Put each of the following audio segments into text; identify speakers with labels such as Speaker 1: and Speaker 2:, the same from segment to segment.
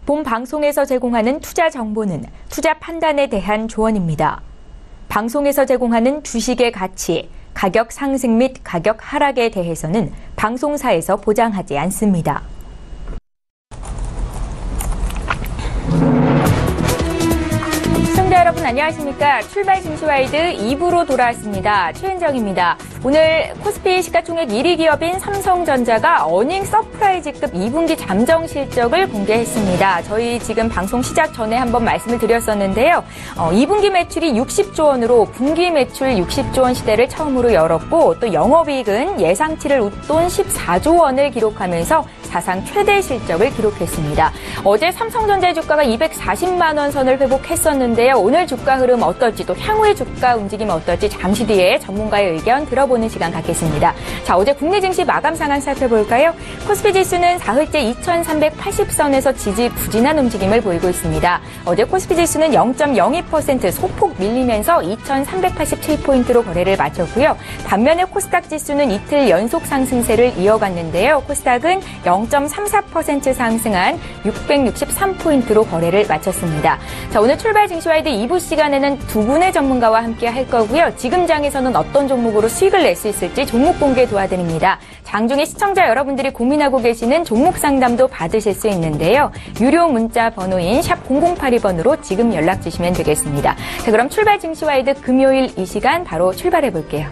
Speaker 1: 본 방송에서 제공하는 투자 정보는 투자 판단에 대한 조언입니다. 방송에서 제공하는 주식의 가치, 가격 상승 및 가격 하락에 대해서는 방송사에서 보장하지 않습니다. 시청자 여러분 안녕하십니까? 출발 증시와이드 2부로 돌아왔습니다. 최은정입니다. 오늘 코스피 시가총액 1위 기업인 삼성전자가 어닝 서프라이즈급 2분기 잠정 실적을 공개했습니다. 저희 지금 방송 시작 전에 한번 말씀을 드렸었는데요. 2분기 매출이 60조 원으로 분기 매출 60조 원 시대를 처음으로 열었고 또 영업이익은 예상치를 웃돈 14조 원을 기록하면서 사상 최대 실적을 기록했습니다. 어제 삼성전자의 주가가 240만 원 선을 회복했었는데요. 오늘 주가 흐름 어떨지 또 향후의 주가 움직임 어떨지 잠시 뒤에 전문가의 의견 들어보는 시간 갖겠습니다. 자, 어제 국내 증시 마감 상황 살펴볼까요? 코스피 지수는 사흘째 2380선에서 지지부진한 움직임을 보이고 있습니다. 어제 코스피 지수는 0.02% 소폭 밀리면서 2387포인트로 거래를 마쳤고요. 반면에 코스닥 지수는 이틀 연속 상승세를 이어갔는데요. 코스닥은 0.34% 상승한 663포인트로 거래를 마쳤습니다. 자, 오늘 출발 증시와이드 2부 시간에는 두 분의 전문가와 함께 할 거고요. 지금 장에서는 어떤 종목으로 수익을 낼 수 있을지 종목 공개 도와드립니다. 장중에 시청자 여러분들이 고민하고 계시는 종목 상담도 받으실 수 있는데요. 유료 문자 번호인 샵 0082번으로 지금 연락 주시면 되겠습니다. 자, 그럼 출발 증시와이드 금요일 이 시간 바로 출발해 볼게요.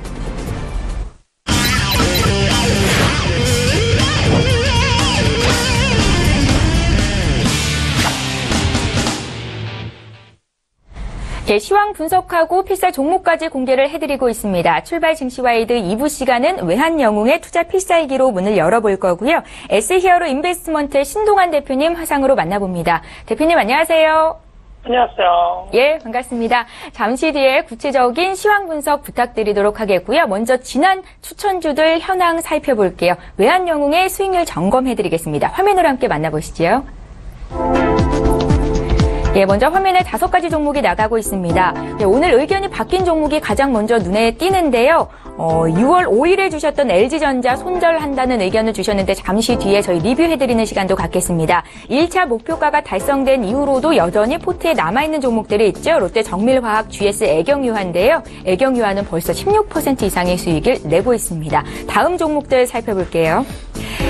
Speaker 1: 예, 시황 분석하고 필살 종목까지 공개를 해드리고 있습니다. 출발 증시와이드 2부 시간은 외환영웅의 투자 필살기로 문을 열어볼 거고요. S히어로 인베스트먼트의 신동환 대표님 화상으로 만나봅니다. 대표님 안녕하세요.
Speaker 2: 안녕하세요.
Speaker 1: 예, 반갑습니다. 잠시 뒤에 구체적인 시황 분석 부탁드리도록 하겠고요. 먼저 지난 추천주들 현황 살펴볼게요. 외환영웅의 수익률 점검해드리겠습니다. 화면으로 함께 만나보시죠. 예, 먼저 화면에 5가지 종목이 나가고 있습니다. 예, 오늘 의견이 바뀐 종목이 가장 먼저 눈에 띄는데요. 6월 5일에 주셨던 LG전자 손절한다는 의견을 주셨는데 잠시 뒤에 저희 리뷰해드리는 시간도 갖겠습니다. 1차 목표가가 달성된 이후로도 여전히 포트에 남아있는 종목들이 있죠. 롯데 정밀화학, GS 애경유화인데요. 애경유화는 벌써 16% 이상의 수익을 내고 있습니다. 다음 종목들 살펴볼게요.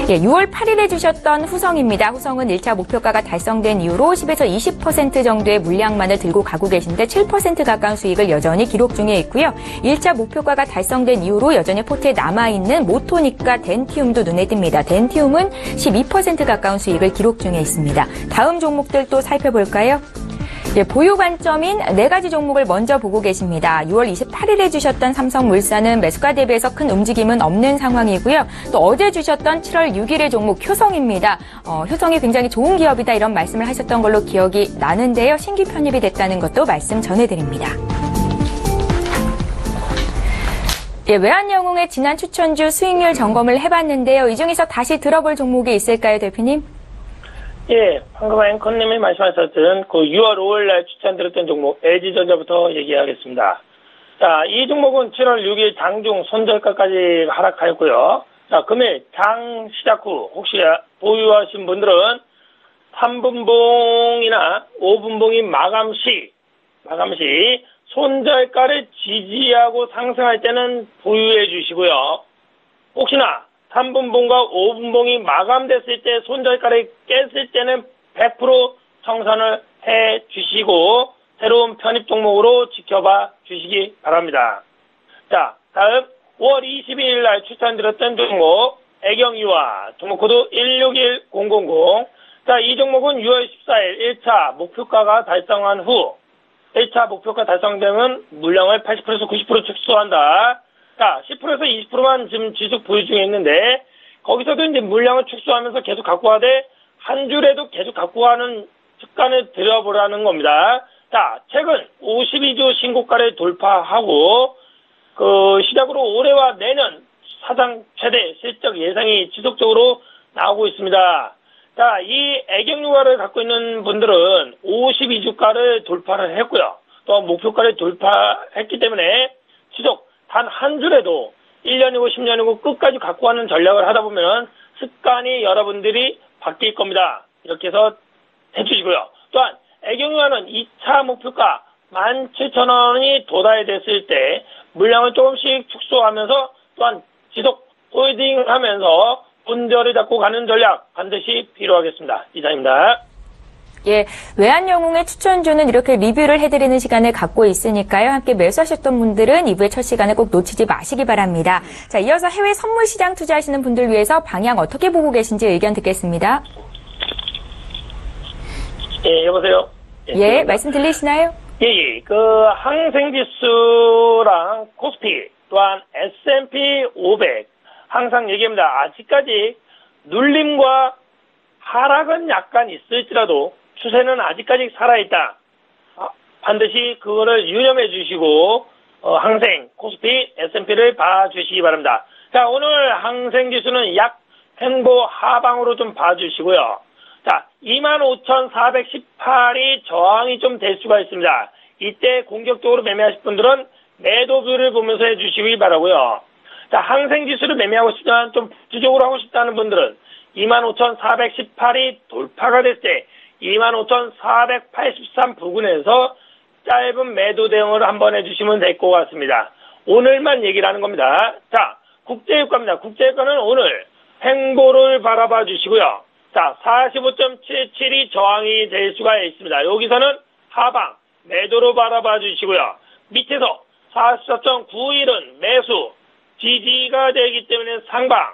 Speaker 1: 예, 6월 8일에 주셨던 후성입니다. 후성은 1차 목표가가 달성된 이후로 10에서 20% 정도의 물량만을 들고 가고 계신데 7% 가까운 수익을 여전히 기록 중에 있고요. 1차 목표가가 달성된 이후로 여전히 포트에 남아있는 모토닉과 덴티움도 눈에 띕니다. 덴티움은 12% 가까운 수익을 기록 중에 있습니다. 다음 종목들 또 살펴볼까요? 예, 보유 관점인 4가지 종목을 먼저 보고 계십니다. 6월 28일에 주셨던 삼성물산은 매수가 대비해서 큰 움직임은 없는 상황이고요. 또 어제 주셨던 7월 6일의 종목 효성입니다. 효성이 굉장히 좋은 기업이다 이런 말씀을 하셨던 걸로 기억이 나는데요. 신규 편입이 됐다는 것도 말씀 전해드립니다. 예, 외환영웅의 지난 추천주 수익률 점검을 해봤는데요. 이 중에서 다시 들어볼 종목이 있을까요, 대표님?
Speaker 2: 예, 방금 앵커님이 말씀하셨던 그 6월 5일 날 추천드렸던 종목 LG전자부터 얘기하겠습니다. 자, 이 종목은 7월 6일 장중 손절가까지 하락하였고요. 자, 금일 장 시작 후 혹시 보유하신 분들은 3분봉이나 5분봉인 마감 시 손절가를 지지하고 상승할 때는 보유해 주시고요. 혹시나 3분봉과 5분봉이 마감됐을 때 손절가를 깼을 때는 100% 청산을 해 주시고 새로운 편입 종목으로 지켜봐 주시기 바랍니다. 자, 다음 5월 22일 날 추천드렸던 종목 애경유화 종목코드 161000. 자, 이 종목은 6월 14일 1차 목표가가 달성한 후 1차 목표가 달성되면 물량을 80%에서 90% 축소한다. 자, 10%에서 20%만 지금 지속 보유 중에 있는데, 거기서도 이제 물량을 축소하면서 계속 갖고 가되, 한 줄에도 계속 갖고 가는 습관을 들여보라는 겁니다. 자, 최근 52조 신고가를 돌파하고, 시작으로 올해와 내년 사상 최대 실적 예상이 지속적으로 나오고 있습니다. 자, 이 애경유화를 갖고 있는 분들은 52주가를 돌파를 했고요. 또 목표가를 돌파했기 때문에 지속 단 한 줄에도 1년이고 10년이고 끝까지 갖고 가는 전략을 하다 보면 습관이 여러분들이 바뀔 겁니다. 이렇게 해서 해주시고요. 또한 애경유한은 2차 목표가 17,000원이 도달됐을 때 물량을 조금씩 축소하면서 또한 지속 홀딩하면서 분절을 잡고 가는 전략 반드시 필요하겠습니다. 이상입니다.
Speaker 1: 예, 외환영웅의 추천주는 이렇게 리뷰를 해드리는 시간을 갖고 있으니까요. 함께 매수하셨던 분들은 2부의 첫 시간을 꼭 놓치지 마시기 바랍니다. 자, 이어서 해외 선물 시장 투자하시는 분들 위해서 방향 어떻게 보고 계신지 의견 듣겠습니다.
Speaker 2: 예, 여보세요?
Speaker 1: 예, 말씀 들리시나요?
Speaker 2: 예. 항생지수랑 코스피 또한 S&P 500 항상 얘기합니다. 아직까지 눌림과 하락은 약간 있을지라도 추세는 아직까지 살아있다. 반드시 그거를 유념해 주시고 항생, 코스피, S&P를 봐주시기 바랍니다. 자, 오늘 항생지수는 약 횡보 하방으로 좀 봐주시고요. 자, 25,418이 저항이 좀 될 수가 있습니다. 이때 공격적으로 매매하실 분들은 매도뷰를 보면서 해주시기 바라고요. 자, 항생지수를 매매하고 싶지만 좀 부수적으로 하고 싶다는 분들은 25,418이 돌파가 됐을 때 25,483 부근에서 짧은 매도 대응을 한번 해주시면 될 것 같습니다. 오늘만 얘기를 하는 겁니다. 자, 국제유가입니다. 국제유가는 오늘 횡보를 바라봐 주시고요. 자, 45.77이 저항이 될 수가 있습니다. 여기서는 하방, 매도로 바라봐 주시고요. 밑에서 44.91은 매수, 지지가 되기 때문에 상방,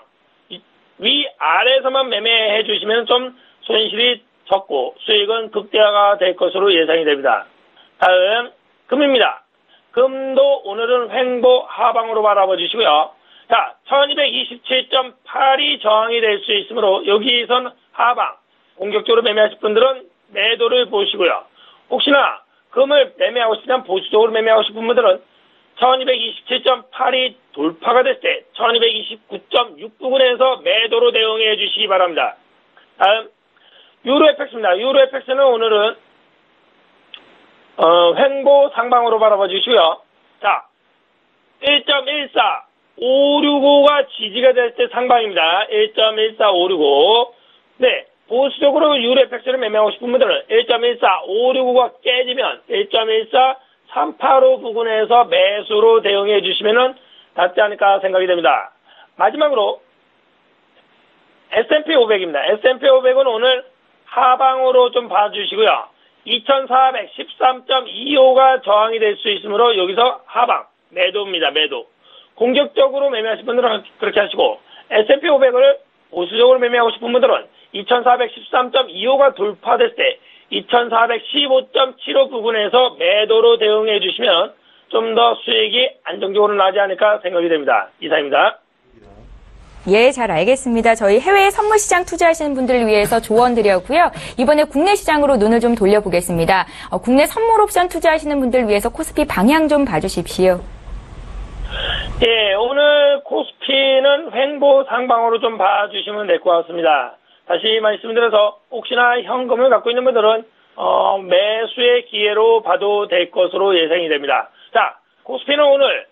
Speaker 2: 위아래에서만 매매해 주시면 좀 손실이 적고 수익은 극대화가 될 것으로 예상이 됩니다. 다음, 금입니다. 금도 오늘은 횡보 하방으로 바라봐 주시고요. 자, 1227.8이 저항이 될 수 있으므로 여기선 하방, 공격적으로 매매하실 분들은 매도를 보시고요. 혹시나 금을 매매하고 싶으면 보수적으로 매매하고 싶은 분들은 1227.8이 돌파가 됐을 때 1229.6 부근에서 매도로 대응해 주시기 바랍니다. 다음, 유로FX입니다. 유로FX는 오늘은 횡보 상방으로 바라봐 주시고요. 자, 1.14 565가 지지가 될 때 상방입니다. 1.14 565. 네, 보수적으로 유로FX를 매매하고 싶은 분들은 1.14 565가 깨지면 1.14 385 부근에서 매수로 대응해 주시면 낫지 않을까 생각이 됩니다. 마지막으로 S&P 500입니다. S&P 500은 오늘 하방으로 좀 봐주시고요. 2413.25가 저항이 될 수 있으므로 여기서 하방, 매도입니다. 매도. 공격적으로 매매하실 분들은 그렇게 하시고 S&P 500을 보수적으로 매매하고 싶은 분들은 2413.25가 돌파됐을 때 2415.75 부근에서 매도로 대응해 주시면 좀 더 수익이 안정적으로 나지 않을까 생각이 됩니다. 이상입니다.
Speaker 1: 예, 잘 알겠습니다. 저희 해외 선물 시장 투자하시는 분들을 위해서 조언 드렸고요. 이번에 국내 시장으로 눈을 좀 돌려보겠습니다. 국내 선물 옵션 투자하시는 분들을 위해서 코스피 방향 좀 봐주십시오.
Speaker 2: 예, 오늘 코스피는 횡보 상방으로 좀 봐주시면 될 것 같습니다. 다시 말씀드려서 혹시나 현금을 갖고 있는 분들은 매수의 기회로 봐도 될 것으로 예상이 됩니다. 자, 코스피는 오늘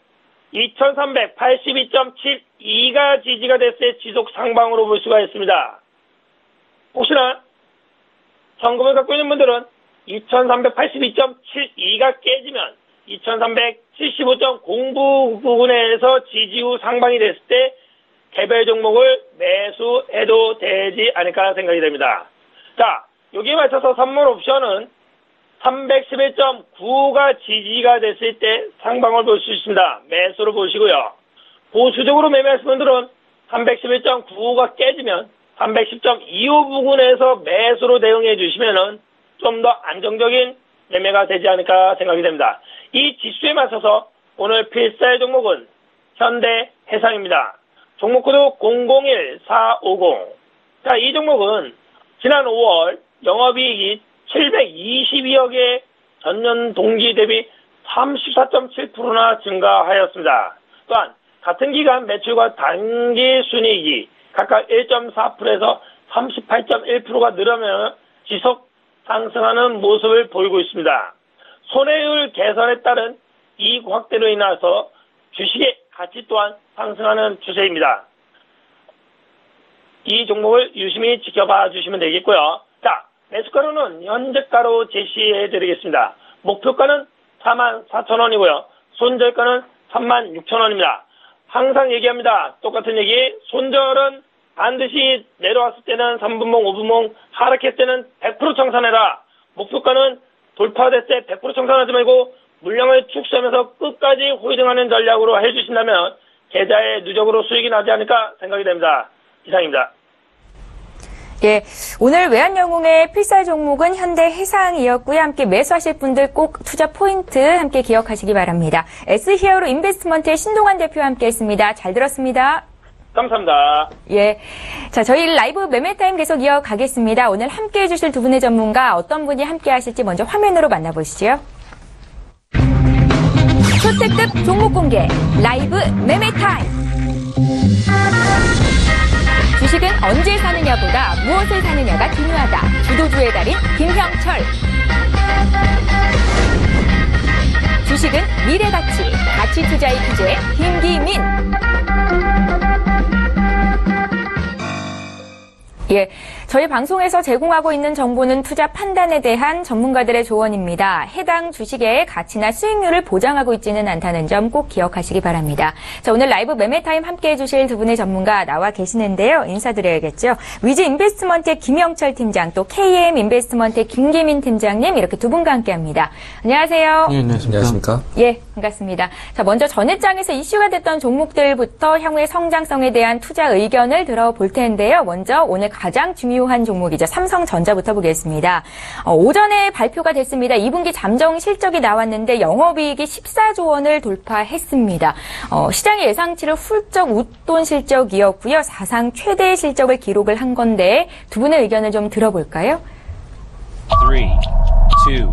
Speaker 2: 2382.72가 지지가 됐을 때 지속 상방으로 볼 수가 있습니다. 혹시나 현금을 갖고 있는 분들은 2382.72가 깨지면 2375.09 부근에서 지지 후 상방이 됐을 때 개별 종목을 매수해도 되지 않을까 생각이 됩니다. 자, 여기에 맞춰서 선물 옵션은 311.9가 지지가 됐을 때 상방을 볼 수 있습니다. 매수로 보시고요. 보수적으로 매매하시는 분들은 311.95가 깨지면 310.25 부근에서 매수로 대응해 주시면 좀 더 안정적인 매매가 되지 않을까 생각이 됩니다. 이 지수에 맞춰서 오늘 필살 종목은 현대해상입니다. 종목코드 001450. 자, 이 종목은 지난 5월 영업이익이 722억에 전년 동기 대비 34.7%나 증가하였습니다. 또한 같은 기간 매출과 단기 순이익이 각각 1.4%에서 38.1%가 늘어나며 지속 상승하는 모습을 보이고 있습니다. 손해율 개선에 따른 이익 확대로 인해서 주식의 가치 또한 상승하는 추세입니다. 이 종목을 유심히 지켜봐 주시면 되겠고요. 자, 매수가로는 현재가로 제시해드리겠습니다. 목표가는 44,000원이고요. 손절가는 36,000원입니다. 항상 얘기합니다. 똑같은 얘기. 손절은 반드시 내려왔을 때는 3분봉, 5분봉, 하락했을 때는 100% 청산해라. 목표가는 돌파됐을 때 100% 청산하지 말고 물량을 축소하면서 끝까지 홀딩하는 전략으로 해주신다면 계좌에 누적으로 수익이 나지 않을까 생각이 됩니다. 이상입니다.
Speaker 1: 예, 오늘 외환영웅의 필살 종목은 현대해상이었고요. 함께 매수하실 분들 꼭 투자 포인트 함께 기억하시기 바랍니다. S히어로 인베스트먼트의 신동환 대표와 함께했습니다. 잘 들었습니다.
Speaker 2: 감사합니다.
Speaker 1: 예, 자 저희 라이브 매매타임 계속 이어가겠습니다. 오늘 함께해 주실 두 분의 전문가 어떤 분이 함께하실지 먼저 화면으로 만나보시죠. 초특급 종목 공개 라이브 매매타임. 주식은 언제 사느냐보다 무엇을 사느냐가 중요하다. 주도주의 달인 김형철. 주식은 미래가치, 가치투자의 기재 김기민. 예, 저희 방송에서 제공하고 있는 정보는 투자 판단에 대한 전문가들의 조언입니다. 해당 주식의 가치나 수익률을 보장하고 있지는 않다는 점 꼭 기억하시기 바랍니다. 자, 오늘 라이브 매매타임 함께해 주실 두 분의 전문가 나와 계시는데요. 인사드려야겠죠. 위즈 인베스트먼트의 김영철 팀장, 또 KM 인베스트먼트의 김기민 팀장님 이렇게 두 분과 함께합니다. 안녕하세요.
Speaker 3: 네, 안녕하십니까.
Speaker 1: 예, 반갑습니다. 자, 먼저 전일장에서 이슈가 됐던 종목들부터 향후의 성장성에 대한 투자 의견을 들어볼 텐데요. 먼저 오늘 가장 중요한 종목이죠. 삼성전자부터 보겠습니다. 오전에 발표가 됐습니다. 2분기 잠정 실적이 나왔는데 영업이익이 14조 원을 돌파했습니다. 시장의 예상치를 훌쩍 웃돈 실적이었고요. 사상 최대의 실적을 기록을 한 건데 두 분의 의견을 좀 들어볼까요?
Speaker 4: 3, 2, 1.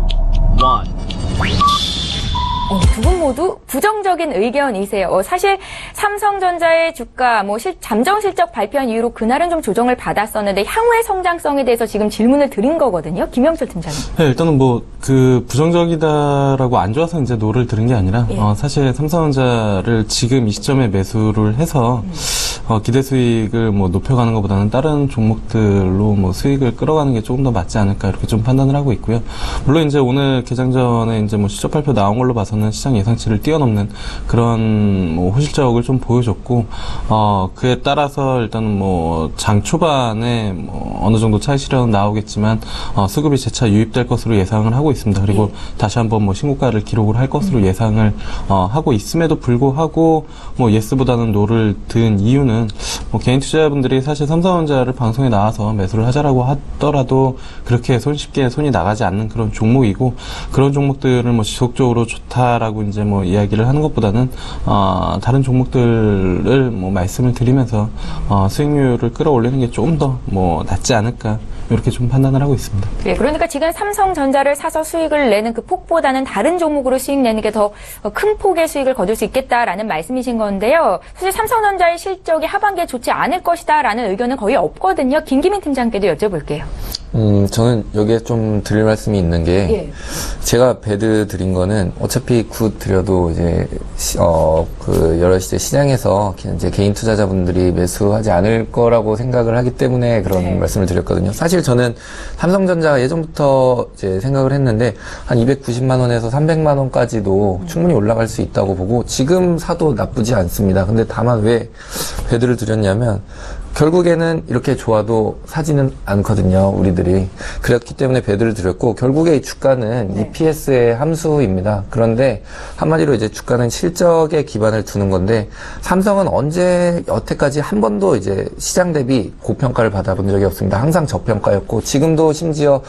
Speaker 1: 두 분 모두 부정적인 의견이세요. 사실 삼성전자의 주가 잠정 실적 발표한 이후로 그날은 좀 조정을 받았었는데 향후의 성장성에 대해서 지금 질문을 드린 거거든요. 김영철 팀장님.
Speaker 3: 네, 일단은 부정적이다라고 안 좋아서 이제 노를 들은 게 아니라,
Speaker 1: 예.
Speaker 3: 사실 삼성전자를 지금 이 시점에 매수를 해서, 기대 수익을 높여가는 것보다는 다른 종목들로 수익을 끌어가는 게 조금 더 맞지 않을까 이렇게 좀 판단을 하고 있고요. 물론 이제 오늘 개장 전에 이제 실적 발표 나온 걸로 봐서는 시장 예상치를 뛰어넘는 그런 호실적을 좀 보여줬고, 그에 따라서 일단은 장 초반에 어느 정도 차익 실현은 나오겠지만, 수급이 재차 유입될 것으로 예상을 하고 있습니다. 그리고 다시 한번 신고가를 기록을 할 것으로 예상을 하고 있음에도 불구하고 예스보다는 노를 든 이유는 개인 투자자분들이 사실 삼성전자를 방송에 나와서 매수를 하자라고 하더라도 그렇게 손쉽게 손이 나가지 않는 그런 종목이고, 그런 종목들을 지속적으로 좋다라고 이제 이야기를 하는 것보다는 다른 종목들을 말씀을 드리면서 수익률을 끌어올리는 게 조금 더 낫지 않을까 이렇게 좀 판단을 하고 있습니다.
Speaker 1: 네, 그러니까 지금 삼성전자를 사서 수익을 내는 그 폭보다는 다른 종목으로 수익 내는 게 더 큰 폭의 수익을 거둘 수 있겠다라는 말씀이신 건데요. 사실 삼성전자의 실적이 하반기에 좋지 않을 것이다라는 의견은 거의 없거든요. 김기민 팀장께도 여쭤볼게요.
Speaker 5: 저는 여기에 좀 드릴 말씀이 있는 게,
Speaker 1: 예.
Speaker 5: 제가 배드 드린 거는 어차피 굿 드려도 이제, 여러 시장에서 이제 개인 투자자분들이 매수하지 않을 거라고 생각을 하기 때문에 그런
Speaker 1: 네.
Speaker 5: 말씀을 드렸거든요. 사실 저는 삼성전자 예전부터 이제 생각을 했는데, 한 290만원에서 300만원까지도 충분히 올라갈 수 있다고 보고, 지금 사도 나쁘지 않습니다. 근데 다만 왜 배드를 드렸냐면, 결국에는 이렇게 좋아도 사지는 않거든요, 우리들이. 그렇기 때문에 배드를 드렸고, 결국에 이 주가는
Speaker 1: 네.
Speaker 5: EPS의 함수입니다. 그런데 한마디로 이제 주가는 실적에 기반을 두는 건데, 삼성은 여태까지 한 번도 이제 시장 대비 고평가를 받아본 적이 없습니다. 항상 저평가였고, 지금도 심지어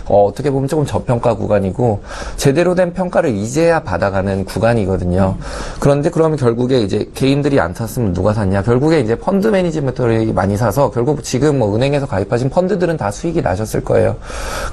Speaker 5: 어떻게 보면 조금 저평가 구간이고, 제대로 된 평가를 이제야 받아가는 구간이거든요. 그런데 그러면 결국에 이제 개인들이 안 샀으면 누가 샀냐? 결국에 이제 펀드 매니지먼트를 많이 사서 결국 지금 은행에서 가입하신 펀드들은 다 수익이 나셨을 거예요.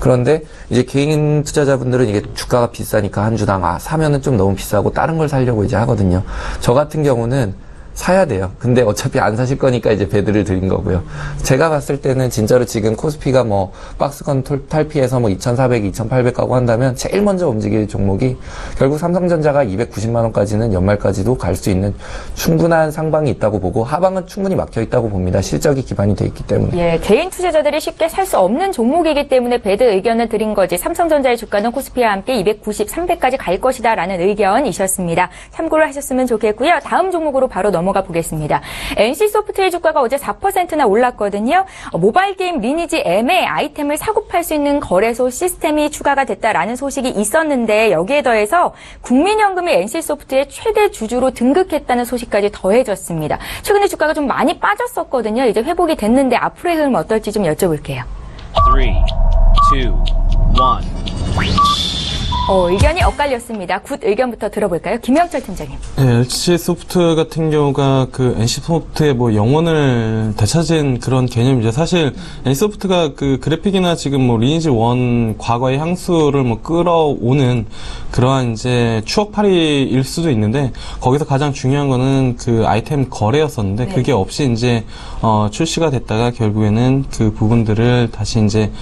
Speaker 5: 그런데 이제 개인 투자자분들은 이게 주가가 비싸니까 한 주당 사면은 좀 너무 비싸고 다른 걸 사려고 이제 하거든요. 저 같은 경우는 사야 돼요. 근데 어차피 안 사실 거니까 이제 배드를 드린 거고요. 제가 봤을 때는 진짜로 지금 코스피가 뭐 박스권 탈피해서 뭐 2,400, 2,800 가고 한다면 제일 먼저 움직일 종목이 결국 삼성전자가 290만 원까지는 연말까지도 갈 수 있는 충분한 상방이 있다고 보고 하방은 충분히 막혀 있다고 봅니다. 실적이 기반이 돼 있기 때문에.
Speaker 1: 예, 개인 투자자들이 쉽게 살 수 없는 종목이기 때문에 배드 의견을 드린 거지. 삼성전자의 주가는 코스피와 함께 290, 300까지 갈 것이다라는 의견이셨습니다. 참고를 하셨으면 좋겠고요. 다음 종목으로 바로 넘어가 보겠습니다. NC소프트의 주가가 어제 4%나 올랐거든요. 모바일 게임 리니지 M의 아이템을 사고 팔 수 있는 거래소 시스템이 추가가 됐다라는 소식이 있었는데 여기에 더해서 국민연금이 NC소프트의 최대 주주로 등극했다는 소식까지 더해졌습니다. 최근에 주가가 좀 많이 빠졌었거든요. 이제 회복이 됐는데 앞으로의 흐름 어떨지 좀 여쭤볼게요.
Speaker 4: 3, 2, 1.
Speaker 1: 의견이 엇갈렸습니다. 굿 의견부터 들어볼까요? 김영철 팀장님.
Speaker 3: 네, LG소프트 같은 경우가 그 NC소프트의 뭐 영혼을 되찾은 그런 개념이죠. 사실 NC소프트가 그 그래픽이나 지금 뭐 리니지 1 과거의 향수를 뭐 끌어오는 그러한 이제 추억팔이일 수도 있는데 거기서 가장 중요한 거는 그 아이템 거래였었는데
Speaker 1: 네.
Speaker 3: 그게 없이 이제 출시가 됐다가 결국에는 그 부분들을 다시 이제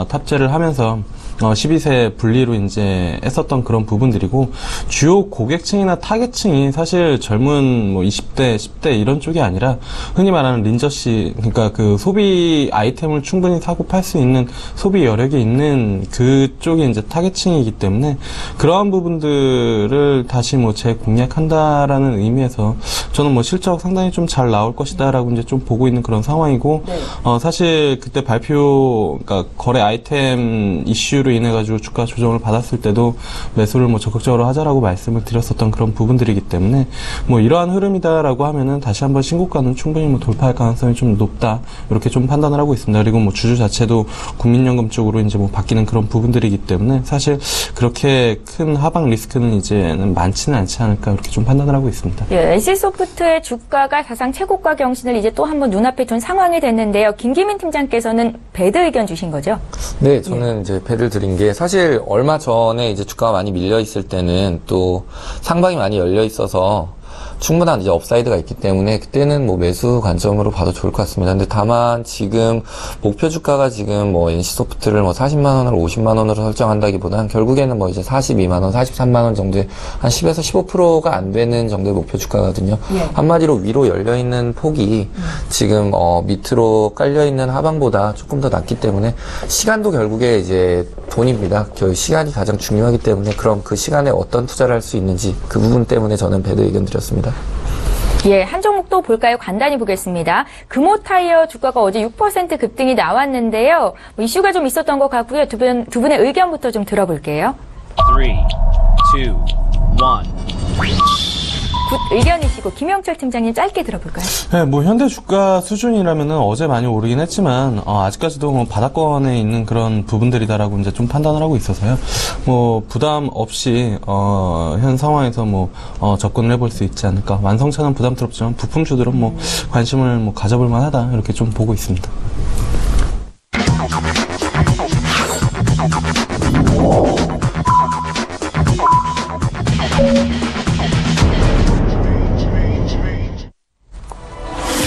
Speaker 3: 탑재를 하면서 12세 분리로 이제 했었던 그런 부분들이고, 주요 고객층이나 타겟층이 사실 젊은 뭐 20대, 10대 이런 쪽이 아니라 흔히 말하는 린저씨, 그러니까 그 소비 아이템을 충분히 사고 팔 수 있는 소비 여력이 있는 그쪽이 이제 타겟층이기 때문에 그러한 부분들을 다시 뭐 재공략한다라는 의미에서 저는 뭐 실적 상당히 좀 잘 나올 것이다라고 이제 좀 보고 있는 그런 상황이고,
Speaker 1: 네.
Speaker 3: 사실 그때 그러니까 거래 아이템 이슈 로 인해 가지고 주가 조정을 받았을 때도 매수를 뭐 적극적으로 하자라고 말씀을 드렸었던 그런 부분들이기 때문에 뭐 이러한 흐름이다라고 하면은 다시 한번 신고가는 충분히 뭐 돌파할 가능성이 좀 높다 이렇게 좀 판단을 하고 있습니다. 그리고 뭐 주주 자체도 국민연금 쪽으로 이제 뭐 바뀌는 그런 부분들이기 때문에 사실 그렇게 큰 하방 리스크는 이제는 많지는 않지 않을까 이렇게 좀 판단을 하고 있습니다.
Speaker 1: 예, NC소프트의 주가가 사상 최고가 경신을 이제 또 한번 눈앞에 둔 상황이 됐는데요. 김기민 팀장께서는 배드 의견 주신 거죠?
Speaker 5: 네, 저는 이제 배를 드린 게 사실 얼마 전에 이제 주가가 많이 밀려 있을 때는 또 상방이 많이 열려 있어서 충분한 이제 업사이드가 있기 때문에 그때는 뭐 매수 관점으로 봐도 좋을 것 같습니다. 근데 다만 지금 목표 주가가 지금 뭐 NC소프트를 뭐 40만 원으로 50만 원으로 설정한다기보다는 결국에는 뭐 이제 42만 원, 43만 원 정도의 한 10에서 15%가 안 되는 정도의 목표 주가거든요.
Speaker 1: 예.
Speaker 5: 한마디로 위로 열려 있는 폭이 지금 밑으로 깔려 있는 하방보다 조금 더 낮기 때문에 시간도 결국에 이제 돈입니다. 시간이 가장 중요하기 때문에 그럼 그 시간에 어떤 투자를 할 수 있는지 그 부분 때문에 저는 배드 의견 드렸습니다.
Speaker 1: 예, 한 종목 또 볼까요? 간단히 보겠습니다. 금호타이어 주가가 어제 6% 급등이 나왔는데요. 뭐 이슈가 좀 있었던 것 같고요. 두 분의 의견부터 좀 들어볼게요.
Speaker 4: 3, 2, 1.
Speaker 1: 굿 의견이시고 김영철 팀장님 짧게 들어볼까요?
Speaker 3: 네, 뭐 현대 주가 수준이라면은 어제 많이 오르긴 했지만 아직까지도 뭐 바닥권에 있는 그런 부분들이다라고 이제 좀 판단을 하고 있어서요. 뭐 부담 없이 현 상황에서 뭐 접근을 해볼 수 있지 않을까. 완성차는 부담스럽지만 부품주들은 뭐 관심을 뭐 가져볼 만하다 이렇게 좀 보고 있습니다.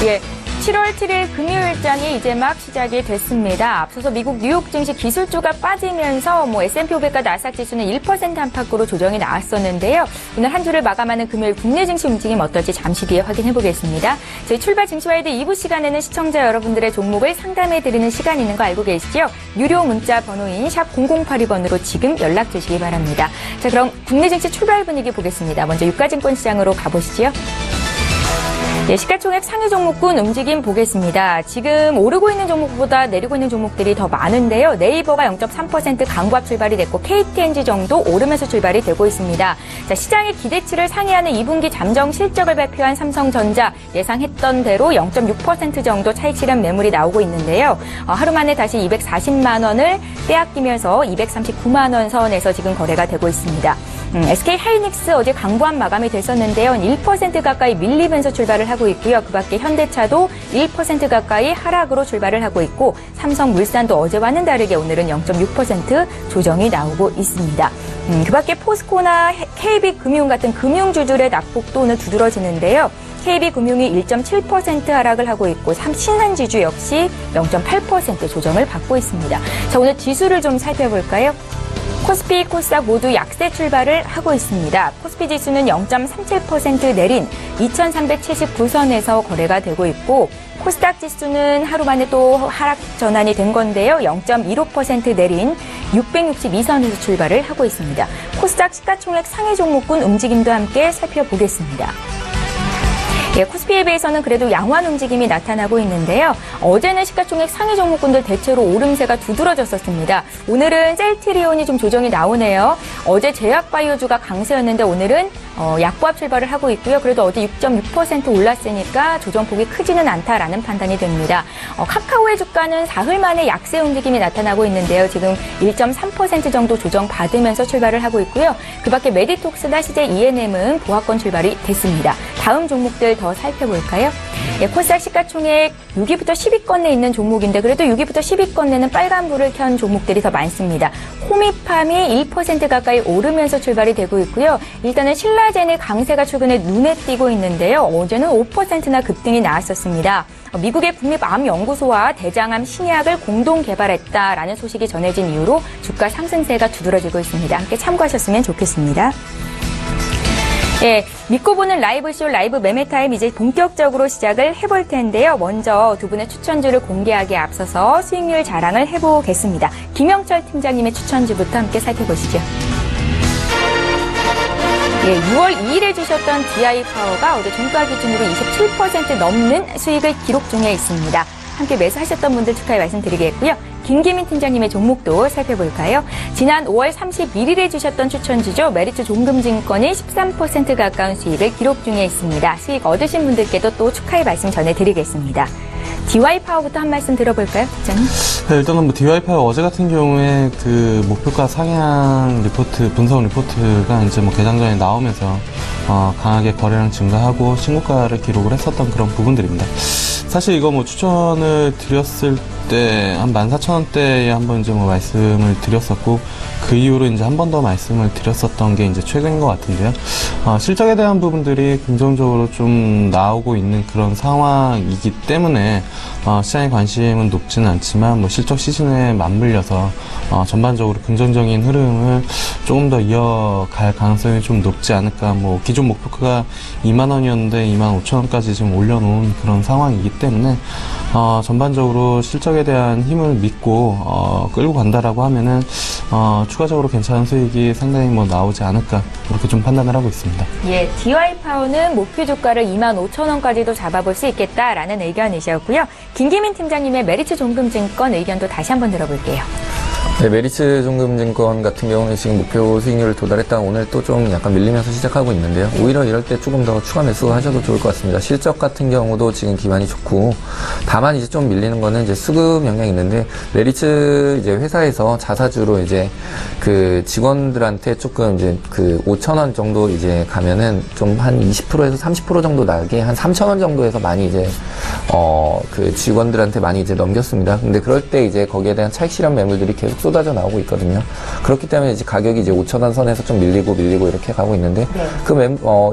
Speaker 1: 예, 7월 7일 금요일장이 이제 막 시작이 됐습니다. 앞서서 미국 뉴욕 증시 기술주가 빠지면서 뭐 S&P 500과 나스닥 지수는 1% 안팎으로 조정이 나왔었는데요. 오늘 한 주를 마감하는 금요일 국내 증시 움직임 어떨지 잠시 뒤에 확인해 보겠습니다. 저희 출발 증시와이드 2부 시간에는 시청자 여러분들의 종목을 상담해 드리는 시간이 있는 거 알고 계시죠? 유료 문자 번호인 샵 0082번으로 지금 연락 주시기 바랍니다. 자, 그럼 국내 증시 출발 분위기 보겠습니다. 먼저 유가증권 시장으로 가보시죠. 네, 시가총액 상위 종목군 움직임 보겠습니다. 지금 오르고 있는 종목보다 내리고 있는 종목들이 더 많은데요. 네이버가 0.3% 강보합 출발이 됐고 KTNG 정도 오르면서 출발이 되고 있습니다. 자, 시장의 기대치를 상회하는 2분기 잠정 실적을 발표한 삼성전자 예상했던 대로 0.6% 정도 차익 실현 매물이 나오고 있는데요. 하루 만에 다시 240만 원을 빼앗기면서 239만 원 선에서 지금 거래가 되고 있습니다. SK 하이닉스 어제 강보합 마감이 됐었는데요. 1% 가까이 밀리면서 출발을 하고 있고요. 그 밖에 현대차도 1% 가까이 하락으로 출발을 하고 있고 삼성물산도 어제와는 다르게 오늘은 0.6% 조정이 나오고 있습니다. 그 밖에 포스코나 KB금융 같은 금융주들의 낙폭도 오늘 두드러지는데요. KB금융이 1.7% 하락을 하고 있고 신한지주 역시 0.8% 조정을 받고 있습니다. 자, 오늘 지수를 좀 살펴볼까요? 코스피, 코스닥 모두 약세 출발을 하고 있습니다. 코스피 지수는 0.37% 내린 2379선에서 거래가 되고 있고 코스닥 지수는 하루 만에 또 하락 전환이 된 건데요. 0.15% 내린 662선에서 출발을 하고 있습니다. 코스닥 시가총액 상위 종목군 움직임도 함께 살펴보겠습니다. 예, 코스피에 비해서는 그래도 양호한 움직임이 나타나고 있는데요. 어제는 시가총액 상위 종목군들 대체로 오름세가 두드러졌었습니다. 오늘은 셀트리온이 좀 조정이 나오네요. 어제 제약바이오주가 강세였는데 오늘은 약보합 출발을 하고 있고요. 그래도 어제 6.6% 올랐으니까 조정폭이 크지는 않다라는 판단이 됩니다. 카카오의 주가는 사흘 만에 약세 움직임이 나타나고 있는데요. 지금 1.3% 정도 조정받으면서 출발을 하고 있고요. 그 밖에 메디톡스나 CJ ENM은 보합권 출발이 됐습니다. 다음 종목들 더 살펴볼까요? 예, 코스닥 시가총액 6위부터 10위권 내에 있는 종목인데 그래도 6위부터 10위권 내는 빨간불을 켠 종목들이 더 많습니다. 호미팜이 1% 가까이 오르면서 출발이 되고 있고요. 일단은 신라젠의 강세가 최근에 눈에 띄고 있는데요. 어제는 5%나 급등이 나왔었습니다. 미국의 국립암연구소와 대장암 신약을 공동 개발했다라는 소식이 전해진 이후로 주가 상승세가 두드러지고 있습니다. 함께 참고하셨으면 좋겠습니다. 예, 믿고 보는 라이브쇼 라이브 매매타임 이제 본격적으로 시작을 해볼 텐데요. 먼저 두 분의 추천주를 공개하기에 앞서서 수익률 자랑을 해보겠습니다. 김영철 팀장님의 추천주부터 함께 살펴보시죠. 예, 6월 2일에 주셨던 DI파워가 어제 종가 기준으로 27% 넘는 수익을 기록 중에 있습니다. 함께 매수하셨던 분들 축하의 말씀드리겠고요. 김기민 팀장님의 종목도 살펴볼까요? 지난 5월 31일에 주셨던 추천주죠. 메리츠 종금증권이 13% 가까운 수익을 기록 중에 있습니다. 수익 얻으신 분들께도 또 축하의 말씀 전해드리겠습니다. DY파워부터 한 말씀 들어볼까요, 팀장님?
Speaker 3: 네, 일단은 뭐 DY파워 어제 같은 경우에 그 목표가 상향 리포트, 분석 리포트가 이제 뭐 개장 전에 나오면서 강하게 거래량 증가하고 신고가를 기록을 했었던 그런 부분들입니다. 사실 이거 뭐 추천을 드렸을 때 한 14,000원대에 한번 이제 뭐 말씀을 드렸었고 그 이후로 이제 한 번 더 말씀을 드렸었던 게 이제 최근인 것 같은데요. 실적에 대한 부분들이 긍정적으로 좀 나오고 있는 그런 상황이기 때문에 시장의 관심은 높지는 않지만 뭐 실적 시즌에 맞물려서 전반적으로 긍정적인 흐름을 조금 더 이어갈 가능성이 좀 높지 않을까. 뭐 기존 목표가가 20,000원이었는데 25,000원까지 지금 올려놓은 그런 상황이기 때문에 전반적으로 실적에 대한 힘을 믿고 끌고 간다라고 하면은 추가적으로 괜찮은 수익이 상당히 뭐 나오지 않을까 그렇게 좀 판단을 하고 있습니다.
Speaker 1: 예, DY파워는 목표 주가를 25,000원까지도 잡아볼 수 있겠다라는 의견이셨고요. 김기민 팀장님의 메리츠 종금증권 의견도 다시 한번 들어볼게요.
Speaker 5: 네, 메리츠 종금증권 같은 경우는 지금 목표 수익률을 도달했다가 오늘 또 좀 약간 밀리면서 시작하고 있는데요. 오히려 이럴 때 조금 더 추가 매수하셔도 좋을 것 같습니다. 실적 같은 경우도 지금 기반이 좋고, 다만 이제 좀 밀리는 거는 이제 수급 영향이 있는데, 메리츠 이제 회사에서 자사주로 이제 그 직원들한테 조금 이제 그 5,000원 정도 이제 가면은 좀 한 20%에서 30% 정도 나게 한 3,000원 정도에서 많이 이제 그 직원들한테 많이 이제 넘겼습니다. 근데 그럴 때 이제 거기에 대한 차익 실현 매물들이 계속 쏟아져 나오고 있거든요. 그렇기 때문에 이제 가격이 이제 5,000원 선에서 좀 밀리고 이렇게 가고 있는데, 네.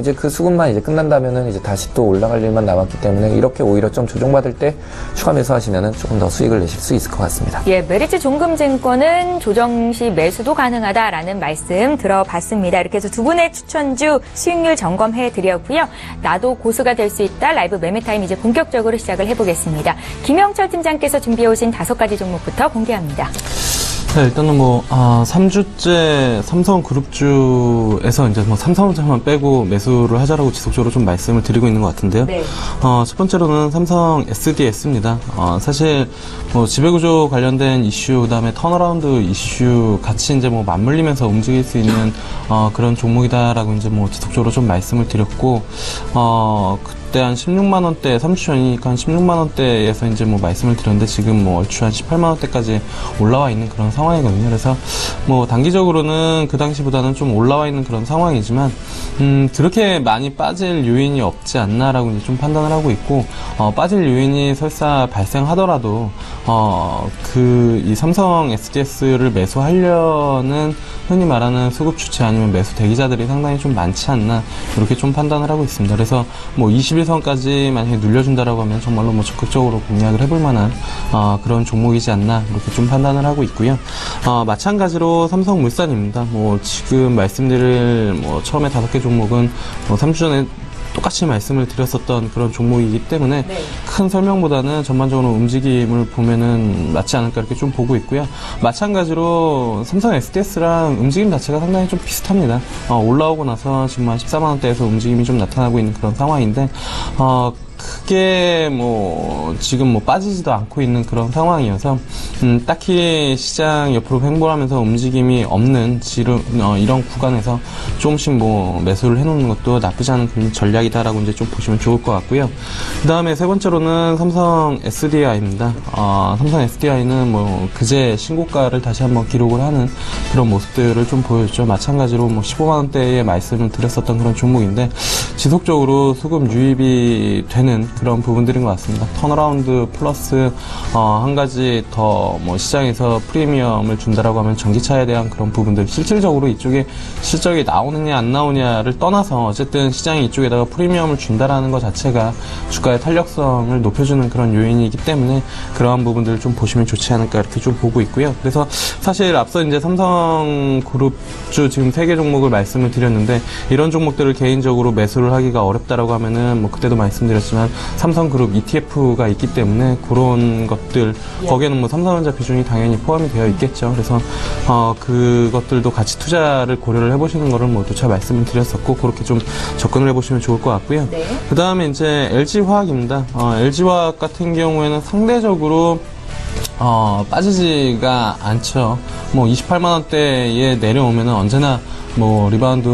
Speaker 5: 이제 그 수급만 이제 끝난다면은 이제 다시 또 올라갈 일만 남았기 때문에 이렇게 오히려 좀 조정받을 때 추가 매수하시면은 조금 더 수익을 내실 수 있을 것 같습니다.
Speaker 1: 예, 메리츠 종금증권은 조정 시 매수도 가능하다라는 말씀 들어봤습니다. 이렇게 해서 두 분의 추천주 수익률 점검해 드렸고요. 나도 고수가 될 수 있다 라이브 매매타임 이제 본격적으로 시작을 해보겠습니다. 김영철 팀장께서 준비해 오신 5가지 종목부터 공개합니다.
Speaker 3: 네, 일단은 뭐 3주째 삼성그룹주에서 이제 뭐 삼성전자만 빼고 매수를 하자라고 지속적으로 좀 말씀을 드리고 있는 것 같은데요. 네. 첫 번째로는 삼성 SDS입니다. 사실 뭐 지배구조 관련된 이슈, 그다음에 턴어라운드 이슈 같이 이제 뭐 맞물리면서 움직일 수 있는 그런 종목이다라고 이제 뭐 지속적으로 좀 말씀을 드렸고 그때 한 16만 원대, 3주 전이니까 한 16만 원대에서 이제 뭐 말씀을 드렸는데 지금 뭐 얼추 한 18만 원대까지 올라와 있는 그런 상황이거든요. 그래서 뭐 단기적으로는 그 당시보다는 좀 올라와 있는 그런 상황이지만 그렇게 많이 빠질 요인이 없지 않나라고 이제 좀 판단을 하고 있고 빠질 요인이 설사 발생하더라도 이 삼성 SDS를 매수하려는 흔히 말하는 수급 주체 아니면 매수 대기자들이 상당히 좀 많지 않나 이렇게 좀 판단을 하고 있습니다. 그래서 뭐 20만 11선까지 만약에 눌려준다라고 하면 정말로 뭐 적극적으로 공략을 해볼 만한 그런 종목이지 않나 이렇게 좀 판단을 하고 있고요. 마찬가지로 삼성물산입니다. 뭐 지금 말씀드릴 뭐 처음에 5개 종목은 뭐 3주 전에 똑같이 말씀을 드렸었던 그런 종목이기 때문에
Speaker 1: 네.
Speaker 3: 큰 설명보다는 전반적으로 움직임을 보면은 맞지 않을까 이렇게 좀 보고 있고요. 마찬가지로 삼성 SDS랑 움직임 자체가 상당히 좀 비슷합니다. 올라오고 나서 지금 한 14만원대에서 움직임이 좀 나타나고 있는 그런 상황인데, 크게 뭐 지금 뭐 빠지지도 않고 있는 그런 상황이어서 딱히 시장 옆으로 횡보하면서 움직임이 없는 이런 구간에서 조금씩 뭐 매수를 해놓는 것도 나쁘지 않은 그런 전략이다라고 이제 좀 보시면 좋을 것 같고요. 그 다음에 세 번째로는 삼성 SDI입니다. 삼성 SDI는 뭐 그제 신고가를 다시 한번 기록을 하는 그런 모습들을 좀 보여줬죠. 마찬가지로 뭐 15만원대에 말씀을 드렸었던 그런 종목인데 지속적으로 수급 유입이 되는 그런 부분들인 것 같습니다. 턴어라운드 플러스 한 가지 더 뭐 시장에서 프리미엄을 준다라고 하면 전기차에 대한 그런 부분들, 실질적으로 이쪽에 실적이 나오느냐 안 나오냐를 떠나서 어쨌든 시장이 이쪽에다가 프리미엄을 준다라는 것 자체가 주가의 탄력성을 높여주는 그런 요인이기 때문에 그러한 부분들을 좀 보시면 좋지 않을까 이렇게 좀 보고 있고요. 그래서 사실 앞서 이제 삼성그룹주 지금 3개 종목을 말씀을 드렸는데 이런 종목들을 개인적으로 매수를 하기가 어렵다라고 하면은 뭐 그때도 말씀드렸지만 삼성그룹 ETF가 있기 때문에 그런 것들 거기에는 뭐 삼성전자 비중이 당연히 포함이 되어 있겠죠. 그래서 그것들도 같이 투자를 고려를 해보시는 거를 뭐 누차 말씀을 드렸었고 그렇게 좀 접근을 해보시면 좋을 것 같고요.
Speaker 1: 네.
Speaker 3: 그 다음에 이제 LG화학입니다. LG화학 같은 경우에는 상대적으로 빠지지가 않죠. 뭐 28만원대에 내려오면은 언제나 뭐 리바운드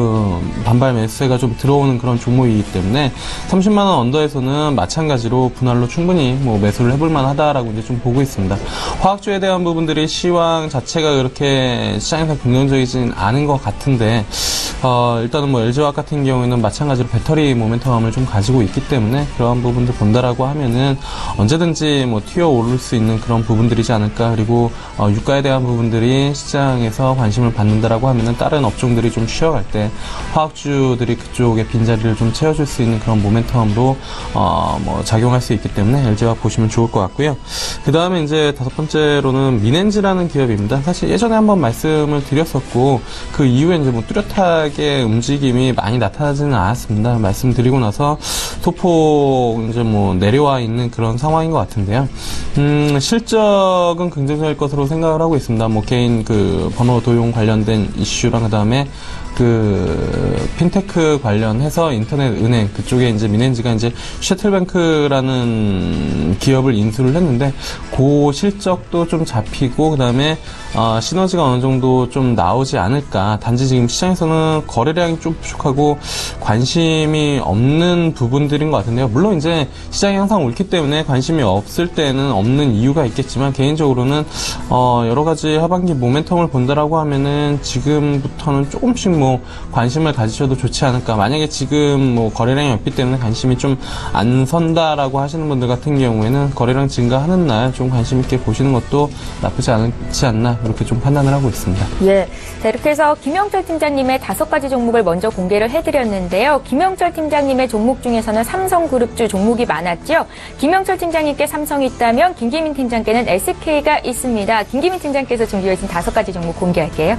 Speaker 3: 반발 매수세가 좀 들어오는 그런 종목이기 때문에 30만원 언더에서는 마찬가지로 분할로 충분히 뭐 매수를 해볼 만하다라고 이제 좀 보고 있습니다. 화학주에 대한 부분들이 시황 자체가 그렇게 시장에서 긍정적이진 않은 것 같은데 일단은 뭐 LG화학 같은 경우에는 마찬가지로 배터리 모멘텀을 좀 가지고 있기 때문에 그러한 부분들 본다라고 하면은 언제든지 뭐 튀어 오를 수 있는 그런 부분들이지 않을까. 그리고 유가에 대한 부분들이 시장에서 관심을 받는다라고 하면은 다른 업종들이 좀 쉬어갈 때 화학주들이 그쪽에 빈자리를 좀 채워줄 수 있는 그런 모멘텀으로 뭐 작용할 수 있기 때문에 LG화학 보시면 좋을 것 같고요. 그 다음에 이제 5번째로는 민엔지라는 기업입니다. 사실 예전에 한번 말씀을 드렸었고 그 이후에 이제 뭐 뚜렷하게 움직임이 많이 나타나지는 않았습니다. 말씀드리고 나서 소폭 이제 뭐 내려와 있는 그런 상황인 것 같은데요. 실적은 긍정적일 것으로 생각을 하고 있습니다. 뭐 개인 그 번호 도용 관련된 이슈랑 그 다음에 그 핀테크 관련해서 인터넷 은행 그쪽에 이제 민엔지가 이제 셔틀뱅크라는 기업을 인수를 했는데 그 실적도 좀 잡히고 그다음에 시너지가 어느 정도 좀 나오지 않을까. 단지 지금 시장에서는 거래량이 좀 부족하고 관심이 없는 부분들인 것 같은데요. 물론 이제 시장이 항상 옳기 때문에 관심이 없을 때는 없는 이유가 있겠지만 개인적으로는 여러 가지 하반기 모멘텀을 본다라고 하면은 지금부터는 조금씩 뭐 관심을 가지셔도 좋지 않을까. 만약에 지금 뭐 거래량이 없기 때문에 관심이 좀 안 선다라고 하시는 분들 같은 경우에는 거래량 증가하는 날 좀 관심 있게 보시는 것도 나쁘지 않지 않나 이렇게 좀 판단을 하고 있습니다.
Speaker 1: 예. 자, 이렇게 해서 김영철 팀장님의 5가지 종목을 먼저 공개를 해드렸는데요. 김영철 팀장님의 종목 중에서는 삼성그룹주 종목이 많았죠. 김영철 팀장님께 삼성이 있다면 김기민 팀장께는 SK가 있습니다. 김기민 팀장께서 준비해 주신 5가지 종목 공개할게요.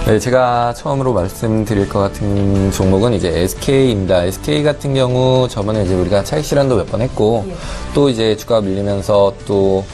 Speaker 5: 네, 제가 처음으로 말씀드릴 것 같은 종목은 이제 SK입니다. SK 같은 경우 저번에 이제 우리가 차익 실현도 몇 번 했고 또 이제 주가가 밀리면서 또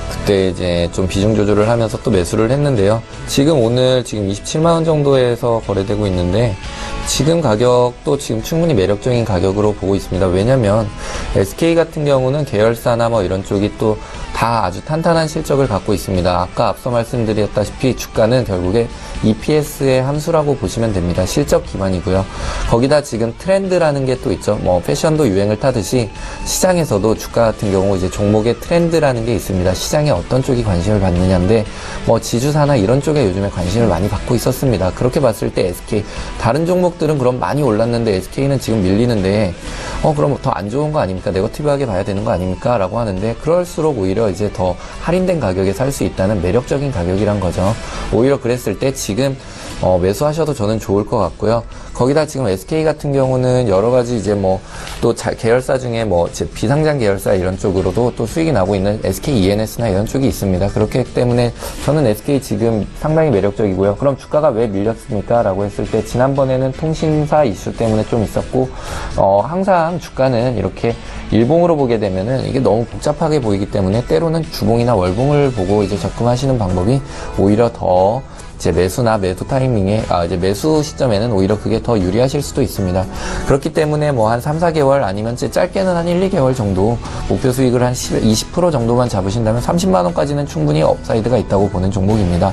Speaker 5: 그때 이제 좀 비중 조절을 하면서 또 매수를 했는데요. 지금 오늘 지금 27만원 정도에서 거래되고 있는데 지금 가격도 지금 충분히 매력적인 가격으로 보고 있습니다. 왜냐면 SK 같은 경우는 계열사나 뭐 이런 쪽이 또 다 아주 탄탄한 실적을 갖고 있습니다. 아까 앞서 말씀드렸다시피 주가는 결국에 EPS의 함수라고 보시면 됩니다. 실적 기반이고요. 거기다 지금 트렌드라는 게 또 있죠. 뭐 패션도 유행을 타듯이 시장에서도 주가 같은 경우 이제 종목의 트렌드라는 게 있습니다. 시장에 어떤 쪽이 관심을 받느냐인데 뭐 지주사나 이런 쪽에 요즘에 관심을 많이 받고 있었습니다. 그렇게 봤을 때 SK 다른 종목들은 그럼 많이 올랐는데 SK는 지금 밀리는데 그럼 더 안 좋은 거 아닙니까? 네거티브하게 봐야 되는 거 아닙니까? 라고 하는데 그럴수록 오히려 이제 더 할인된 가격에 살 수 있다는 매력적인 가격이란 거죠. 오히려 그랬을 때 지금 매수하셔도 저는 좋을 것 같고요. 거기다 지금 SK 같은 경우는 여러 가지 이제 뭐 또 계열사 중에 뭐 비상장 계열사 이런 쪽으로도 또 수익이 나고 있는 SK ENS나 이런 쪽이 있습니다. 그렇기 때문에 저는 SK 지금 상당히 매력적이고요. 그럼 주가가 왜 밀렸습니까? 라고 했을 때 지난번에는 통신사 이슈 때문에 좀 있었고 항상 주가는 이렇게 일봉으로 보게 되면은 이게 너무 복잡하게 보이기 때문에 때로는 주봉이나 월봉을 보고 이제 접근하시는 방법이 오히려 더 이제 매수나 매도 타이밍에, 이제 매수 시점에는 오히려 그게 더 유리하실 수도 있습니다. 그렇기 때문에 뭐 한 3, 4개월 아니면 짧게는 한 1, 2개월 정도 목표 수익을 한 20% 정도만 잡으신다면 30만원까지는 충분히 업사이드가 있다고 보는 종목입니다.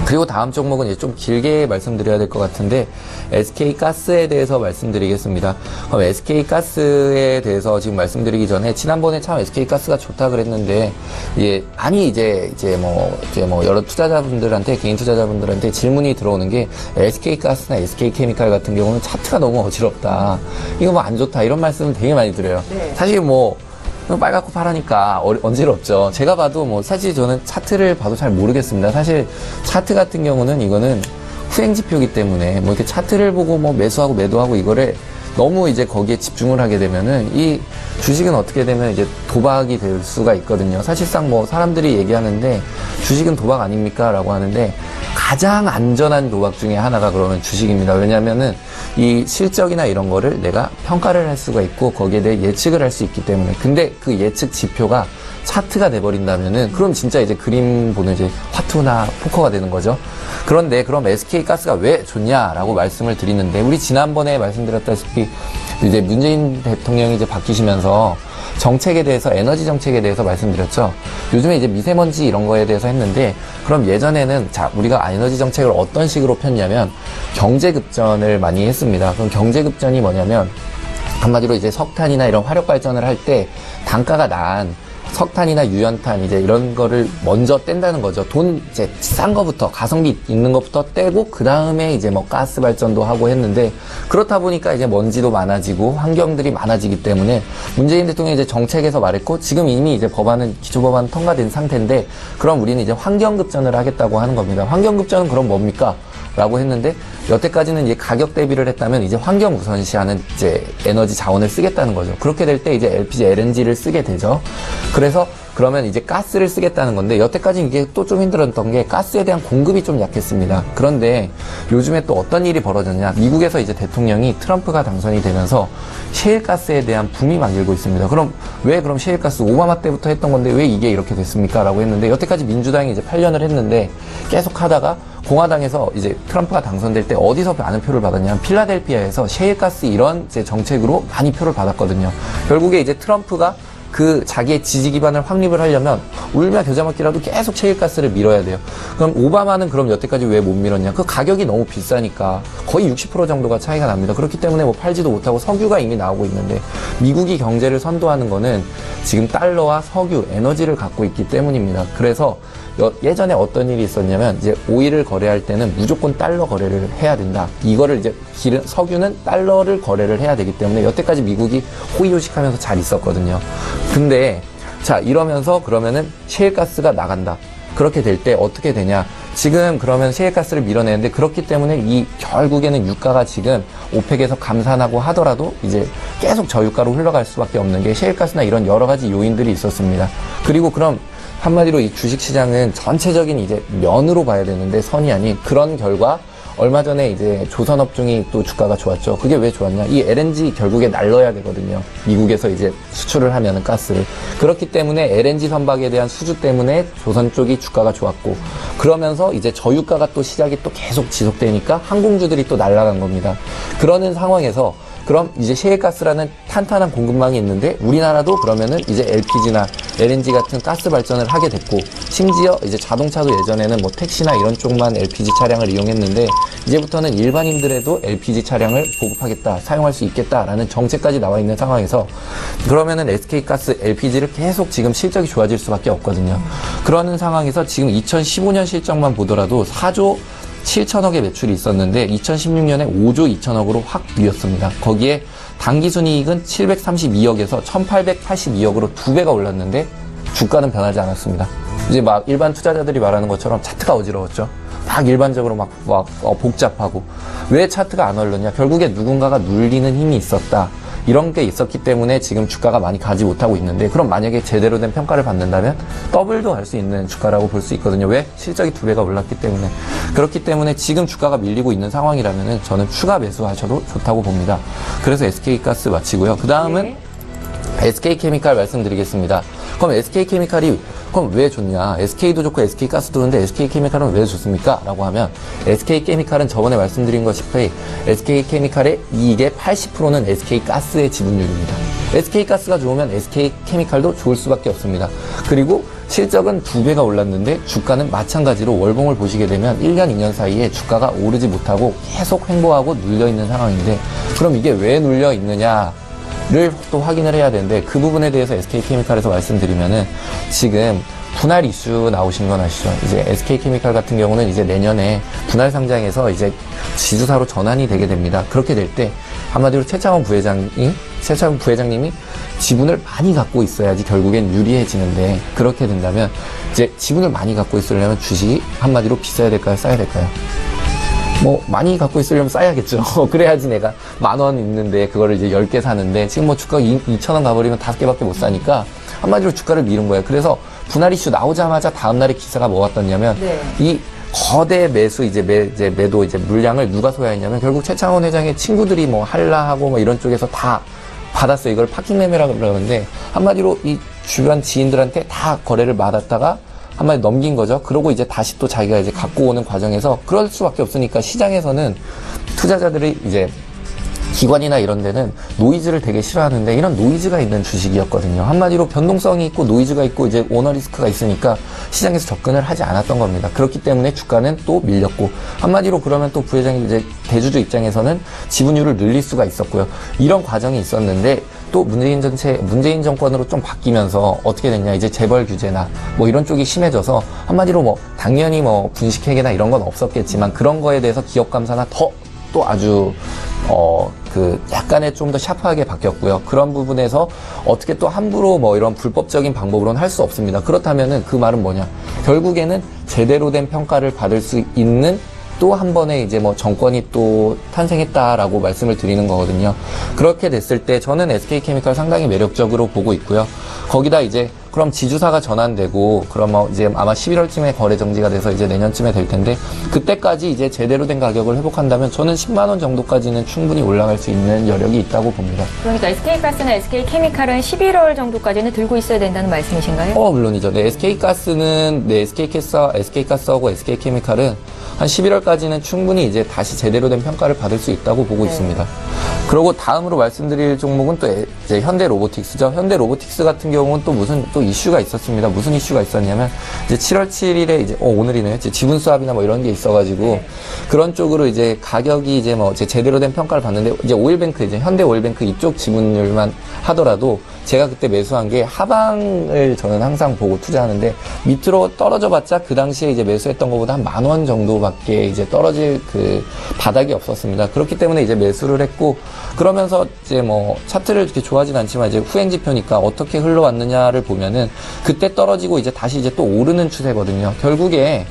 Speaker 5: 그리고 다음 종목은 이제 좀 길게 말씀드려야 될 것 같은데 SK가스에 대해서 말씀드리겠습니다. 그럼 SK가스에 대해서 지금 말씀드리기 전에 지난번에 참 SK가스가 좋다 그랬는데 이제 뭐 여러 투자자분들한테 개인 투자자분들한테 질문이 들어오는 게 SK가스나 SK케미칼 같은 경우는 차트가 너무 어지럽다. 이거 뭐 안 좋다. 이런 말씀을 되게 많이 드려요. 네. 사실 뭐 빨갛고 파라니까 언질없죠. 제가 봐도 뭐 사실 저는 차트를 봐도 잘 모르겠습니다. 사실 차트 같은 경우는 이거는 후행지표이기 때문에 뭐 이렇게 차트를 보고 뭐 매수하고 매도하고 이거를 너무 이제 거기에 집중을 하게 되면은 이 주식은 어떻게 되면 이제 도박이 될 수가 있거든요. 사실상 뭐 사람들이 얘기하는데 주식은 도박 아닙니까? 라고 하는데 가장 안전한 도박 중에 하나가 그러면 주식입니다. 왜냐면은 이 실적이나 이런 거를 내가 평가를 할 수가 있고 거기에 대해 예측을 할 수 있기 때문에 근데 그 예측 지표가 차트가 돼버린다면은 그럼 진짜 이제 그림 보는 이제 화투나 포커가 되는 거죠. 그런데 그럼 SK가스가 왜 좋냐라고 말씀을 드리는데 우리 지난번에 말씀드렸다시피 이제 문재인 대통령이 이제 바뀌시면서 정책에 대해서 에너지 정책에 대해서 말씀드렸죠. 요즘에 이제 미세먼지 이런 거에 대해서 했는데 그럼 예전에는 우리가 에너지 정책을 어떤 식으로 폈냐면 경제급전을 많이 했습니다. 그럼 경제급전이 뭐냐면 한마디로 이제 석탄이나 이런 화력 발전을 할 때 단가가 난 석탄이나 유연탄 이제 이런 거를 먼저 뗀다는 거죠. 돈 이제 싼 거부터 가성비 있는 것부터 떼고 그 다음에 이제 뭐 가스 발전도 하고 했는데 그렇다 보니까 이제 먼지도 많아지고 환경들이 많아지기 때문에 문재인 대통령이 이제 정책에서 말했고 지금 이미 이제 기초법안 통과된 상태인데 그럼 우리는 이제 환경급전을 하겠다고 하는 겁니다. 환경급전은 그럼 뭡니까? 라고 했는데 여태까지는 이제 가격 대비를 했다면 이제 환경 우선시하는 이제 에너지 자원을 쓰겠다는 거죠. 그렇게 될 때 이제 LPG, LNG를 쓰게 되죠. 그래서 그러면 이제 가스를 쓰겠다는 건데 여태까지 이게 또 좀 힘들었던 게 가스에 대한 공급이 좀 약했습니다. 그런데 요즘에 또 어떤 일이 벌어졌냐. 미국에서 이제 대통령이 트럼프가 당선이 되면서 셰일가스에 대한 붐이 막 일고 있습니다. 그럼 셰일가스 오바마 때부터 했던 건데 왜 이게 이렇게 됐습니까? 라고 했는데 여태까지 민주당이 이제 8년을 했는데 계속 하다가 공화당에서 이제 트럼프가 당선될 때 어디서 많은 표를 받았냐면 필라델피아에서 셰일가스 이런 이제 정책으로 많이 표를 받았거든요. 결국에 이제 트럼프가 그 자기의 지지 기반을 확립을 하려면 울며 겨자 먹기라도 계속 셰일가스를 밀어야 돼요. 그럼 오바마는 그럼 여태까지 왜 못 밀었냐? 그 가격이 너무 비싸니까 거의 60% 정도가 차이가 납니다. 그렇기 때문에 뭐 팔지도 못하고 석유가 이미 나오고 있는데 미국이 경제를 선도하는 거는 지금 달러와 석유, 에너지를 갖고 있기 때문입니다. 그래서 예전에 어떤 일이 있었냐면 이제 오일을 거래할 때는 무조건 달러 거래를 해야 된다. 이거를 이제 석유는 달러를 거래를 해야 되기 때문에 여태까지 미국이 호의호식하면서 잘 있었거든요. 근데 자 이러면서 그러면은 셰일가스가 나간다. 그렇게 될 때 어떻게 되냐? 지금 그러면 셰일가스를 밀어내는데 그렇기 때문에 이 결국에는 유가가 지금 오펙에서 감산하고 하더라도 이제 계속 저유가로 흘러갈 수밖에 없는 게 셰일가스나 이런 여러 가지 요인들이 있었습니다. 그리고 그럼 한마디로 이 주식시장은 전체적인 이제 면으로 봐야 되는데 선이 아닌 그런 결과 얼마 전에 이제 조선업종이 또 주가가 좋았죠. 그게 왜 좋았냐? 이 LNG 결국에 날려야 되거든요. 미국에서 이제 수출을 하면은 가스를. 그렇기 때문에 LNG 선박에 대한 수주 때문에 조선 쪽이 주가가 좋았고 그러면서 이제 저유가가 또 시작이 또 계속 지속되니까 항공주들이 또 날아간 겁니다. 그러는 상황에서 그럼 이제 셰일가스라는 탄탄한 공급망이 있는데 우리나라도 그러면은 이제 LPG나 LNG 같은 가스 발전을 하게 됐고 심지어 이제 자동차도 예전에는 뭐 택시나 이런 쪽만 LPG 차량을 이용했는데 이제부터는 일반인들에도 LPG 차량을 보급하겠다, 사용할 수 있겠다라는 정책까지 나와 있는 상황에서 그러면은 SK가스 LPG를 계속 지금 실적이 좋아질 수밖에 없거든요. 그러는 상황에서 지금 2015년 실적만 보더라도 4조 7천억의 매출이 있었는데 2016년에 5조 2천억으로 확 뛰었습니다. 거기에 당기순이익은 732억에서 1882억으로 2배가 올랐는데 주가는 변하지 않았습니다. 이제 막 일반 투자자들이 말하는 것처럼 차트가 어지러웠죠. 막 일반적으로 막 복잡하고 왜 차트가 안 올랐냐? 결국에 누군가가 눌리는 힘이 있었다. 이런 게 있었기 때문에 지금 주가가 많이 가지 못하고 있는데, 그럼 만약에 제대로 된 평가를 받는다면 더블도 갈 수 있는 주가라고 볼 수 있거든요. 왜? 실적이 2배가 올랐기 때문에. 그렇기 때문에 지금 주가가 밀리고 있는 상황이라면 저는 추가 매수하셔도 좋다고 봅니다. 그래서 SK가스 마치고요. 그 다음은 SK케미칼 말씀드리겠습니다. 그럼 SK케미칼이 그럼 왜 좋냐? SK도 좋고 SK가스도 좋은데 SK케미칼은 왜 좋습니까? 라고 하면 SK케미칼은 저번에 말씀드린 것이피 SK케미칼의 이익의 80%는 SK가스의 지분율입니다. SK가스가 좋으면 SK케미칼도 좋을 수밖에 없습니다. 그리고 실적은 2배가 올랐는데 주가는 마찬가지로 월봉을 보시게 되면 1년, 2년 사이에 주가가 오르지 못하고 계속 횡보하고 눌려있는 상황인데, 그럼 이게 왜 눌려있느냐? 를 또 확인을 해야 되는데, 그 부분에 대해서 SK케미칼에서 말씀드리면은 지금 분할 이슈 나오신 건 아시죠? 이제 SK케미칼 같은 경우는 이제 내년에 분할 상장에서 이제 지주사로 전환이 되게 됩니다. 그렇게 될 때 한마디로 최창원 부회장님이 지분을 많이 갖고 있어야지 결국엔 유리해지는데, 그렇게 된다면 이제 지분을 많이 갖고 있으려면 주식이 한마디로 비싸야 될까요? 싸야 될까요? 뭐 많이 갖고 있으려면 싸야겠죠. 그래야지 내가 10,000원 있는데 그거를 이제 10개 사는데 지금 뭐 주가가 2,000원 가버리면 5개밖에 못 사니까 한마디로 주가를 미룬 거예요. 그래서 분할 이슈 나오자마자 다음날에 기사가 뭐가 떴냐면 이 거대 매수 매도 물량을 누가 소유했냐면 결국 최창원 회장의 친구들이 뭐 한라하고 뭐 이런 쪽에서 다 받았어요. 이걸 파킹 매매라고 그러는데 한마디로 이 주변 지인들한테 다 거래를 받았다가 한마디 넘긴 거죠. 그러고 이제 다시 또 자기가 이제 갖고 오는 과정에서 그럴 수밖에 없으니까 시장에서는 투자자들이 이제 기관이나 이런 데는 노이즈를 되게 싫어하는데 이런 노이즈가 있는 주식이었거든요. 한마디로 변동성이 있고 노이즈가 있고 이제 오너 리스크가 있으니까 시장에서 접근을 하지 않았던 겁니다. 그렇기 때문에 주가는 또 밀렸고, 한마디로 그러면 또 부회장이 이제 대주주 입장에서는 지분율을 늘릴 수가 있었고요. 이런 과정이 있었는데 또 문재인 정권으로 좀 바뀌면서 어떻게 됐냐, 이제 재벌 규제나 뭐 이런 쪽이 심해져서 한마디로 뭐 당연히 뭐 분식회계나 이런 건 없었겠지만 그런 거에 대해서 기업 감사나 또 아주 약간의 좀 더 샤프하게 바뀌었고요. 그런 부분에서 어떻게 또 함부로 뭐 이런 불법적인 방법으로는 할 수 없습니다. 그렇다면은 그 말은 뭐냐? 결국에는 제대로 된 평가를 받을 수 있는 또 한 번의 이제 뭐 정권이 또 탄생했다라고 말씀을 드리는 거거든요. 그렇게 됐을 때 저는 SK케미칼 상당히 매력적으로 보고 있고요. 거기다 이제 그럼 지주사가 전환되고 그럼 이제 아마 11월쯤에 거래 정지가 돼서 이제 내년쯤에 될 텐데, 그때까지 이제 제대로 된 가격을 회복한다면 저는 10만 원 정도까지는 충분히 올라갈 수 있는 여력이 있다고 봅니다.
Speaker 1: 그러니까 SK가스나 SK케미칼은 11월 정도까지는 들고 있어야 된다는 말씀이신가요?
Speaker 5: 물론이죠. 네, SK가스는 SK가스하고 SK케미칼은 한 11월까지는 충분히 이제 다시 제대로 된 평가를 받을 수 있다고 보고 있습니다. 그리고 다음으로 말씀드릴 종목은 또 이제 현대로보틱스죠. 현대로보틱스 같은 경우는 또 무슨 또 이슈가 있었습니다. 무슨 이슈가 있었냐면 이제 7월 7일에 이제 오늘이네요. 이제 지분 수합이나 뭐 이런 게 있어가지고 그런 쪽으로 이제 가격이 이제 뭐 제대로 된 평가를 받는데, 이제 오일뱅크, 이제 현대오일뱅크 이쪽 지분율만 하더라도 제가 그때 매수한 게 하방을 저는 항상 보고 투자하는데 밑으로 떨어져봤자 그 당시에 이제 매수했던 것보다 한 10,000원 정도밖에 이제 떨어질 그 바닥이 없었습니다. 그렇기 때문에 이제 매수를 했고, 그러면서 이제 뭐 차트를 이렇게 좋아하진 않지만 이제 후행지표니까 어떻게 흘러왔느냐를 보면은 그때 떨어지고 이제 다시 이제 또 오르는 추세거든요. 결국에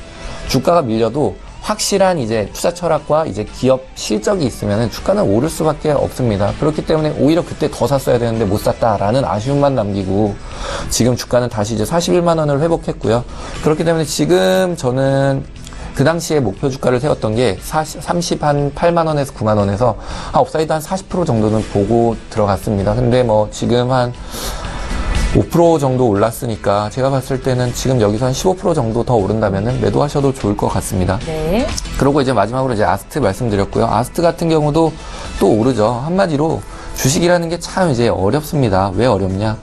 Speaker 5: 주가가 밀려도 확실한 이제 투자 철학과 이제 기업 실적이 있으면은 주가는 오를 수밖에 없습니다. 그렇기 때문에 오히려 그때 더 샀어야 되는데 못 샀다라는 아쉬움만 남기고 지금 주가는 다시 이제 41만 원을 회복했고요. 그렇기 때문에 지금 저는 그 당시에 목표 주가를 세웠던 게 38만 원에서 9만 원에서 업사이드 한 40% 정도는 보고 들어갔습니다. 근데 뭐 지금 한 5% 정도 올랐으니까 제가 봤을 때는 지금 여기서 한 15% 정도 더 오른다면은 매도하셔도 좋을 것 같습니다.
Speaker 1: 네.
Speaker 5: 그리고 이제 마지막으로 이제 아스트 말씀드렸고요. 아스트 같은 경우도 또 오르죠. 한마디로 주식이라는 게 참 이제 어렵습니다. 왜 어렵냐?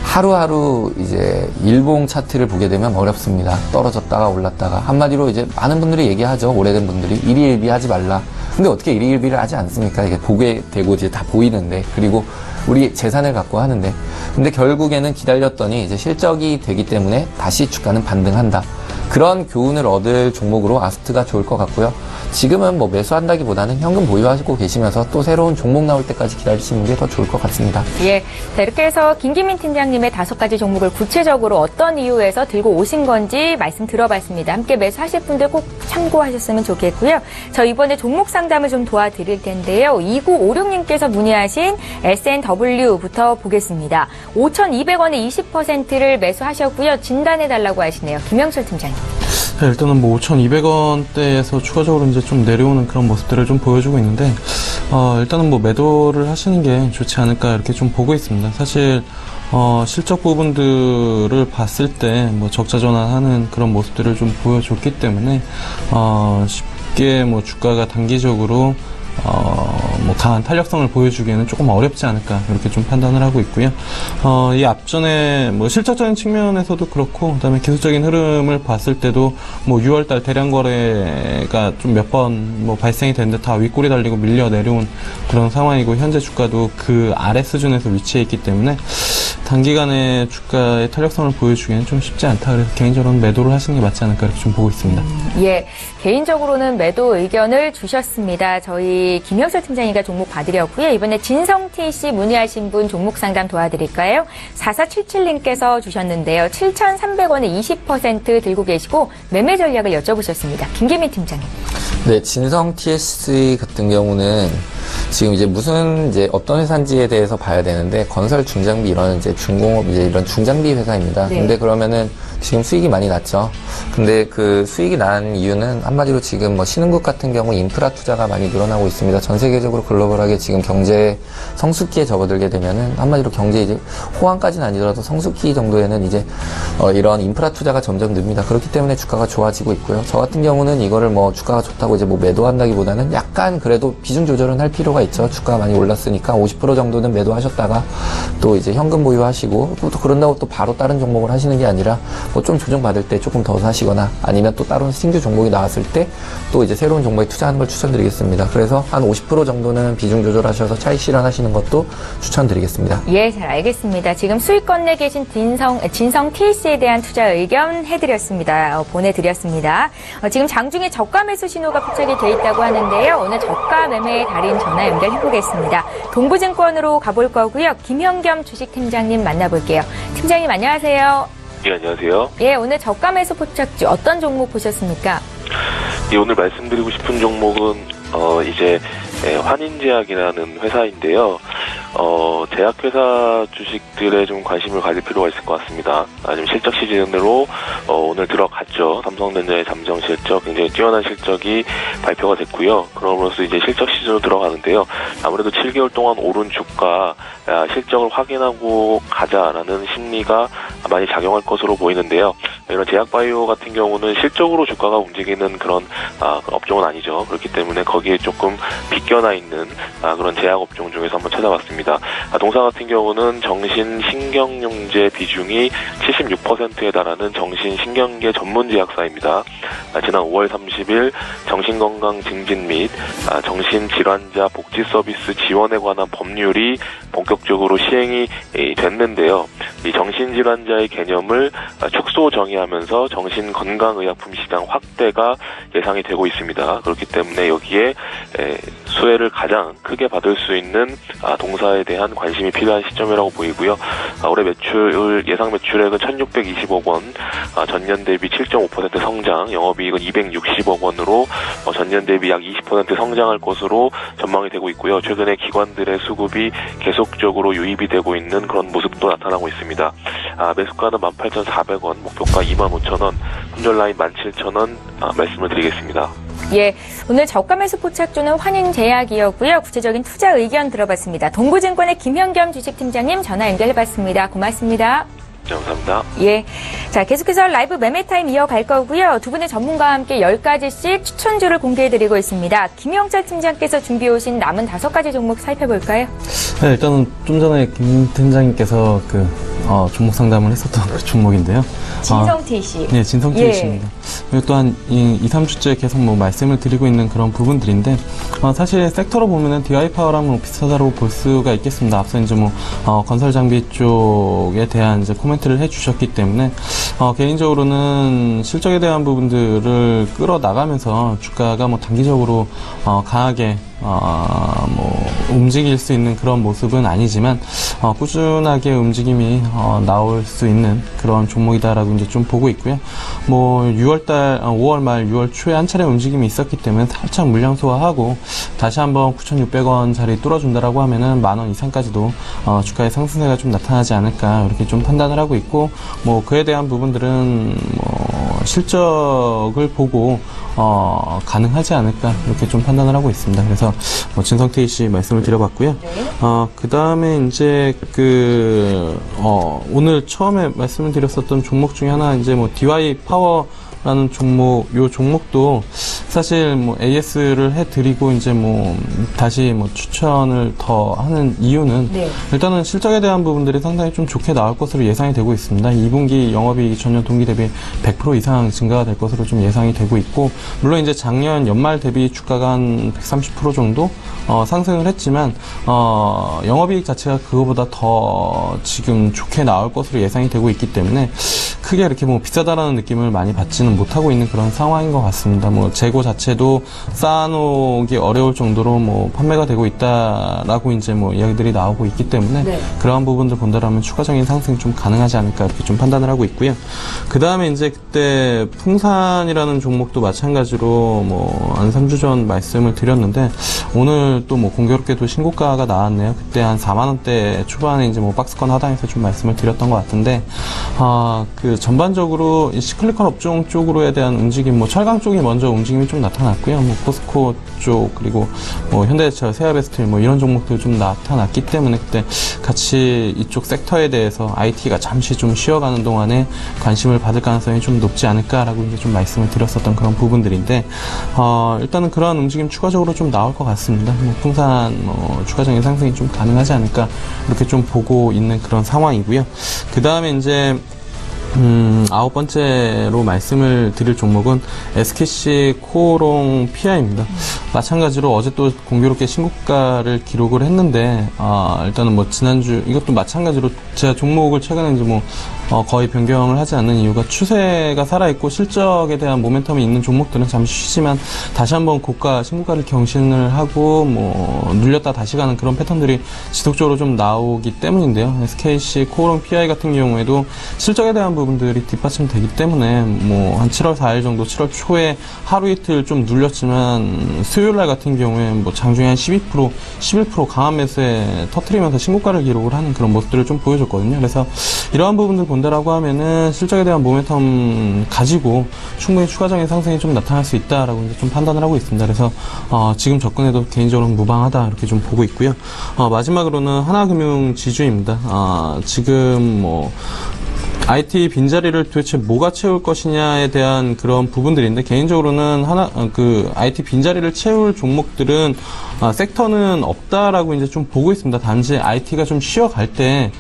Speaker 5: 하루하루 이제 일봉 차트를 보게 되면 어렵습니다. 떨어졌다가 올랐다가. 한마디로 이제 많은 분들이 얘기하죠. 오래된 분들이. 일희일비 하지 말라. 근데 어떻게 일희일비를 하지 않습니까? 이게 보게 되고 이제 다 보이는데. 그리고 우리 재산을 갖고 하는데. 근데 결국에는 기다렸더니 이제 실적이 되기 때문에 다시 주가는 반등한다. 그런 교훈을 얻을 종목으로 아스트가 좋을 것 같고요. 지금은 뭐 매수한다기보다는 현금 보유하고 계시면서 또 새로운 종목 나올 때까지 기다리시는 게 더 좋을 것 같습니다.
Speaker 1: 예. 자, 이렇게 해서 김기민 팀장님의 5가지 종목을 구체적으로 어떤 이유에서 들고 오신 건지 말씀 들어봤습니다. 함께 매수하실 분들 꼭 참고하셨으면 좋겠고요. 저 이번에 종목 상담을 좀 도와드릴 텐데요. 2956님께서 문의하신 SNW부터 보겠습니다. 5,200원에 20%를 매수하셨고요. 진단해달라고 하시네요. 김영철 팀장님.
Speaker 3: 네, 일단은 뭐 5,200원대에서 추가적으로 이제 좀 내려오는 그런 모습들을 좀 보여주고 있는데, 일단은 뭐 매도를 하시는 게 좋지 않을까 이렇게 좀 보고 있습니다. 사실, 실적 부분들을 봤을 때 뭐 적자 전환하는 그런 모습들을 좀 보여줬기 때문에, 쉽게 뭐 주가가 단기적으로 뭐 강한 탄력성을 보여주기에는 조금 어렵지 않을까 이렇게 좀 판단을 하고 있고요. 이 앞전에 뭐 실적적인 측면에서도 그렇고, 그다음에 기술적인 흐름을 봤을 때도 뭐 6월달 대량 거래가 좀 몇 번 뭐 발생이 됐는데 다 윗골이 달리고 밀려 내려온 그런 상황이고, 현재 주가도 그 아래 수준에서 위치해 있기 때문에 단기간에 주가의 탄력성을 보여주기에는 좀 쉽지 않다. 그래서 개인적으로는 매도를 하시는 게 맞지 않을까 이렇게 좀 보고 있습니다.
Speaker 1: 예, 개인적으로는 매도 의견을 주셨습니다. 저희 김영철 팀장님과 종목 봐드렸고요. 이번에 진성TC 문의하신 분 종목 상담 도와드릴까요? 4477님께서 주셨는데요. 7,300원에 20% 들고 계시고 매매 전략을 여쭤보셨습니다. 김기민 팀장님.
Speaker 5: 네, 진성TC 같은 경우는 지금 이제 무슨 이제 어떤 회사인지에 대해서 봐야 되는데, 건설 중장비 이런 이제 중공업 이제 이런 중장비 회사입니다.
Speaker 1: 네.
Speaker 5: 근데 그러면은 지금 수익이 많이 났죠. 근데 그 수익이 난 이유는 한마디로 지금 뭐 신흥국 같은 경우 인프라 투자가 많이 늘어나고 있습니다. 전 세계적으로 글로벌하게 지금 경제 성숙기에 접어들게 되면은 한마디로 경제 이제 호황까지는 아니더라도 성숙기 정도에는 이제 이런 인프라 투자가 점점 늡니다. 그렇기 때문에 주가가 좋아지고 있고요. 저 같은 경우는 이거를 뭐 주가가 좋다고 이제 뭐 매도한다기보다는 약간 그래도 비중 조절은 할 필요가 있죠. 주가가 많이 올랐으니까 50% 정도는 매도하셨다가 또 이제 현금 보유하시고, 또 그런다고 또 바로 다른 종목을 하시는 게 아니라 뭐 좀 조정받을 때 조금 더 사시거나, 아니면 또 다른 신규 종목이 나왔을 때 또 이제 새로운 종목에 투자하는 걸 추천드리겠습니다. 그래서 한 50% 정도는 비중 조절하셔서 차익 실현하시는 것도 추천드리겠습니다.
Speaker 1: 예, 잘 알겠습니다. 지금 수익권 내 계신 진성TC에 대한 투자 의견 해드렸습니다. 보내드렸습니다. 지금 장중에 저가 매수 신호가 포착이 돼 있다고 하는데요. 오늘 저가 매매의 달인 전화 연결해보겠습니다. 동부증권으로 가볼 거고요. 김현겸 주식팀장님 만나볼게요. 팀장님 안녕하세요.
Speaker 6: 예, 안녕하세요.
Speaker 1: 예, 오늘 저가 매수 포착주 어떤 종목 보셨습니까?
Speaker 6: 예, 오늘 말씀드리고 싶은 종목은 이제 환인제약이라는 회사인데요. 제약회사 주식들에 좀 관심을 가질 필요가 있을 것 같습니다. 지금 실적 시즌으로 오늘 들어갔죠. 삼성전자의 잠정 실적, 굉장히 뛰어난 실적이 발표가 됐고요. 그럼으로써 이제 실적 시즌으로 들어가는데요. 아무래도 7개월 동안 오른 주가, 실적을 확인하고 가자라는 심리가 많이 작용할 것으로 보이는데요. 이런 제약바이오 같은 경우는 실적으로 주가가 움직이는 그런 업종은 아니죠. 그렇기 때문에 거기에 조금 비껴나 있는 그런 제약업종 중에서 한번 찾아봤습니다. 동사 같은 경우는 정신신경용제 비중이 76%에 달하는 정신신경계 전문제약사입니다. 지난 5월 30일 정신건강 증진 및 정신질환자 복지 서비스 지원에 관한 법률이 본격적으로 시행이 됐는데요. 이 정신질환자의 개념을 축소 정의하면서 정신건강의약품 시장 확대가 예상이 되고 있습니다. 그렇기 때문에 여기에 수혜를 가장 크게 받을 수 있는 동사에 대한 관심이 필요한 시점이라고 보이고요. 올해 예상 매출액은 1,620억 원, 전년 대비 7.5% 성장, 영업이익은 260억 원으로 전년 대비 약 20% 성장할 것으로 전망이 되고 있고요. 최근에 기관들의 수급이 계속적으로 유입이 되고 있는 그런 모습도 나타나고 있습니다. 매수가는 18,400원, 목표가 25,000원, 품절라인 17,000원 말씀을 드리겠습니다.
Speaker 1: 예, 오늘 저가 매수 포착주는 환인제약이었고요. 구체적인 투자 의견 들어봤습니다. 동부증권의 김현겸 주식팀장님 전화 연결해봤습니다. 고맙습니다.
Speaker 6: 네, 감사합니다.
Speaker 1: 예, 자 계속해서 라이브 매매타임 이어갈 거고요. 두 분의 전문가와 함께 10가지씩 추천주를 공개해드리고 있습니다. 김영철 팀장께서 준비해오신 남은 5가지 종목 살펴볼까요?
Speaker 3: 네, 일단은 좀 전에 김 팀장님께서 종목 상담을 했었던 그 종목인데요.
Speaker 1: 진성TC.
Speaker 3: 네, 진성TC입니다. 그리고 또한 2, 3주째 계속 뭐 말씀을 드리고 있는 그런 부분들인데, 사실 섹터로 보면은 DI파워랑 비슷하다고 볼 수가 있겠습니다. 앞서 이제 건설 장비 쪽에 대한 이제 코멘트를 해주셨기 때문에, 개인적으로는 실적에 대한 부분들을 끌어나가면서 주가가 뭐 단기적으로 강하게 움직일 수 있는 그런 모습은 아니지만 꾸준하게 움직임이 나올 수 있는 그런 종목이다라고 이제 좀 보고 있고요. 뭐 5월 말 6월 초에 한 차례 움직임이 있었기 때문에 살짝 물량 소화하고 다시 한번 9,600원 자리 뚫어준다라고 하면은 10,000원 이상까지도 주가의 상승세가 좀 나타나지 않을까 이렇게 좀 판단을 하고 있고, 뭐 그에 대한 부분들은 뭐 실적을 보고 가능하지 않을까 이렇게 좀 판단을 하고 있습니다. 그래서 진성태 씨 말씀을 드려봤고요. 그 다음에 이제 오늘 처음에 말씀을 드렸었던 종목 중에 하나 이제 뭐 DY 파워라는 종목, 요 종목도 사실 뭐 AS를 해드리고 이제 뭐 다시 뭐 추천을 더 하는 이유는 일단은 실적에 대한 부분들이 상당히 좀 좋게 나올 것으로 예상이 되고 있습니다. 2분기 영업이익이 전년 동기 대비 100% 이상 증가가 될 것으로 좀 예상이 되고 있고, 물론 이제 작년 연말 대비 주가가 한 130% 정도 상승을 했지만 영업이익 자체가 그거보다 더 지금 좋게 나올 것으로 예상이 되고 있기 때문에 크게 이렇게 뭐 비싸다라는 느낌을 많이 받지는 못하고 있는 그런 상황인 것 같습니다. 뭐 재고 자체도 쌓아놓기 어려울 정도로 뭐 판매가 되고 있다라고 이제 뭐 이야기들이 나오고 있기 때문에 그러한 부분들 본다라면 추가적인 상승이 좀 가능하지 않을까 이렇게 좀 판단을 하고 있고요. 그 다음에 이제 그때 풍산이라는 종목도 마찬가지로 뭐 한 3주 전 말씀을 드렸는데 오늘 또 뭐 공교롭게도 신고가가 나왔네요. 그때 한 4만원대 초반에 이제 뭐 박스권 하단에서 좀 말씀을 드렸던 것 같은데 전반적으로 시클리컬 업종 쪽으로에 대한 움직임, 뭐 철강 쪽이 먼저 움직임이 좀 나타났고요. 뭐 포스코 쪽 그리고 뭐 현대제철, 세아베스트 뭐 이런 종목들 좀 나타났기 때문에 그때 같이 이쪽 섹터에 대해서 IT가 잠시 좀 쉬어가는 동안에 관심을 받을 가능성이 좀 높지 않을까라고 이제 좀 말씀을 드렸었던 그런 부분들인데 일단은 그러한 움직임 추가적으로 좀 나올 것 같습니다. 뭐 풍산 추가적인 상승이 좀 가능하지 않을까 이렇게 좀 보고 있는 그런 상황이고요. 그 다음에 이제 9번째로 말씀을 드릴 종목은 SKC 코오롱 PI입니다. 마찬가지로 어제 또 공교롭게 신고가를 기록을 했는데, 일단은 뭐 지난주, 이것도 마찬가지로 제가 종목을 최근에 이제 뭐, 거의 변경을 하지 않는 이유가 추세가 살아있고 실적에 대한 모멘텀이 있는 종목들은 잠시 쉬지만 다시 한번 고가, 신고가를 경신을 하고 뭐, 눌렸다 다시 가는 그런 패턴들이 지속적으로 좀 나오기 때문인데요. SKC 코오롱 PI 같은 경우에도 실적에 대한 부분들이 뒷받침되기 때문에 뭐 한 7월 4일 정도 7월 초에 하루 이틀 좀 눌렸지만 수요일날 같은 경우에 뭐 장중에 한 12%, 11% 강한 매수에 터트리면서 신고가를 기록을 하는 그런 모습들을 좀 보여줬거든요. 그래서 이러한 부분들 본다라고 하면은 실적에 대한 모멘텀 가지고 충분히 추가적인 상승이 좀 나타날 수 있다라고 이제 좀 판단을 하고 있습니다. 그래서 지금 접근해도 개인적으로 무방하다 이렇게 좀 보고 있고요. 마지막으로는 하나금융 지주입니다. 지금 뭐 IT 빈자리를 도대체 뭐가 채울 것이냐에 대한 그런 부분들인데, 개인적으로는 IT 빈자리를 채울 종목들은 섹터는 없다라고 이제 좀 보고 있습니다. 단지 IT가 좀 쉬어갈 때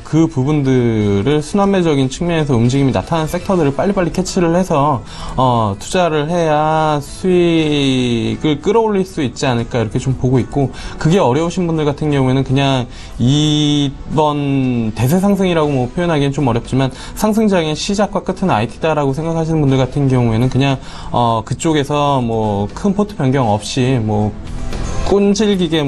Speaker 3: 그 부분들을 순환매적인 측면에서 움직임이 나타나는 섹터들을 빨리빨리 캐치를 해서 투자를 해야 수익을 끌어올릴 수 있지 않을까 이렇게 좀 보고 있고, 그게 어려우신 분들 같은 경우에는 그냥 이번 대세 상승이라고 뭐 표현하기엔 좀 어렵지만 상승장의 시작과 끝은 IT다라고 생각하시는 분들 같은 경우에는 그냥 그쪽에서 뭐 큰 포트 변경 없이 뭐 끈질기게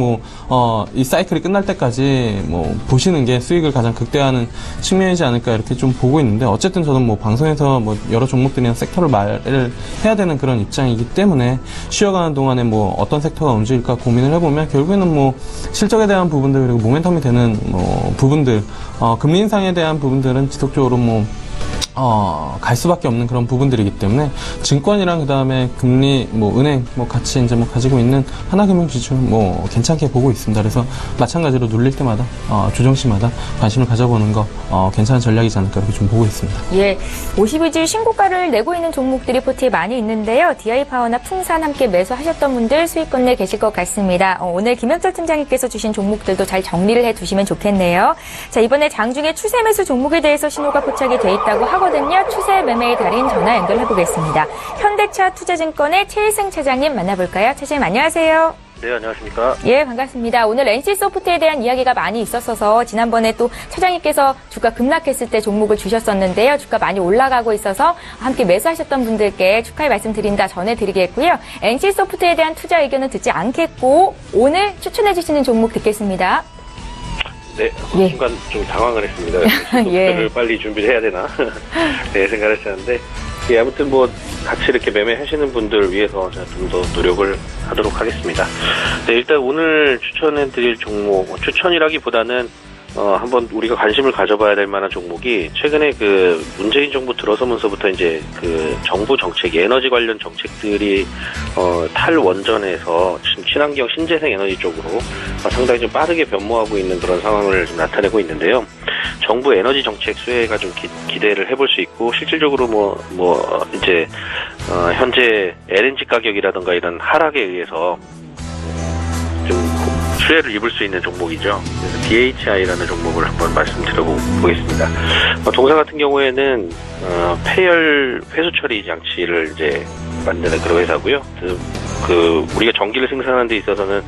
Speaker 3: 이 사이클이 끝날 때까지 보시는 게 수익을 가장 극대화하는 측면이지 않을까 이렇게 좀 보고 있는데, 어쨌든 저는 방송에서 여러 종목들이나 섹터를 말을 해야 되는 그런 입장이기 때문에 쉬어가는 동안에 어떤 섹터가 움직일까 고민을 해보면 결국에는 실적에 대한 부분들 그리고 모멘텀이 되는 부분들, 금리 인상에 대한 부분들은 지속적으로 갈 수밖에 없는 그런 부분들이기 때문에 증권이랑 그 다음에 금리, 은행, 같이 이제 가지고 있는 하나금융지주 괜찮게 보고 있습니다. 그래서 마찬가지로 눌릴 때마다, 조정시마다 관심을 가져보는 거, 괜찮은 전략이지 않을까 이렇게 좀 보고 있습니다.
Speaker 1: 예. 52주 신고가를 내고 있는 종목들이 포트에 많이 있는데요. DI파워나 풍산 함께 매수하셨던 분들 수익권 내 계실 것 같습니다. 오늘 김현철 팀장님께서 주신 종목들도 잘 정리를 해 두시면 좋겠네요. 자, 이번에 장중에 추세 매수 종목에 대해서 신호가 포착이 돼 있다고 하거든요. 추세 매매의 달인 전화 연결해 보겠습니다. 현대차 투자증권의 최일승 차장님 만나볼까요? 차장님 안녕하세요.
Speaker 7: 네, 안녕하십니까.
Speaker 1: 예, 반갑습니다. 오늘 NC소프트에 대한 이야기가 많이 있었어서 지난번에 또 차장님께서 주가 급락했을 때 종목을 주셨었는데요. 주가 많이 올라가고 있어서 함께 매수하셨던 분들께 축하의 말씀 드린다 전해드리겠고요. NC소프트에 대한 투자 의견은 듣지 않겠고 오늘 추천해 주시는 종목 듣겠습니다.
Speaker 7: 네,
Speaker 1: 예.
Speaker 7: 순간 좀 당황을 했습니다.
Speaker 1: 예.
Speaker 7: 소프트를 빨리 준비를 해야 되나 네, 생각을 했었는데 예, 아무튼 뭐 같이 이렇게 매매하시는 분들 위해서 제가 좀 더 노력을 하도록 하겠습니다. 네, 일단 오늘 추천해드릴 종목, 추천이라기보다는 한번 우리가 관심을 가져봐야 될 만한 종목이 최근에 그 문재인 정부 들어서면서부터 이제 그 정부 정책, 에너지 관련 정책들이 탈원전에서 지금 친환경 신재생 에너지 쪽으로 상당히 좀 빠르게 변모하고 있는 그런 상황을 좀 나타내고 있는데요. 정부 에너지 정책 수혜가 좀 기대를 해볼 수 있고 실질적으로 이제 현재 LNG 가격이라든가 이런 하락에 의해서 좀 수혜를 입을 수 있는 종목이죠. 그래서 DHI라는 종목을 한번 말씀드려보겠습니다. 동사 같은 경우에는 폐열 회수 처리 장치를 이제 만드는 그런 회사고요. 우리가 전기를 생산하는 데 있어서는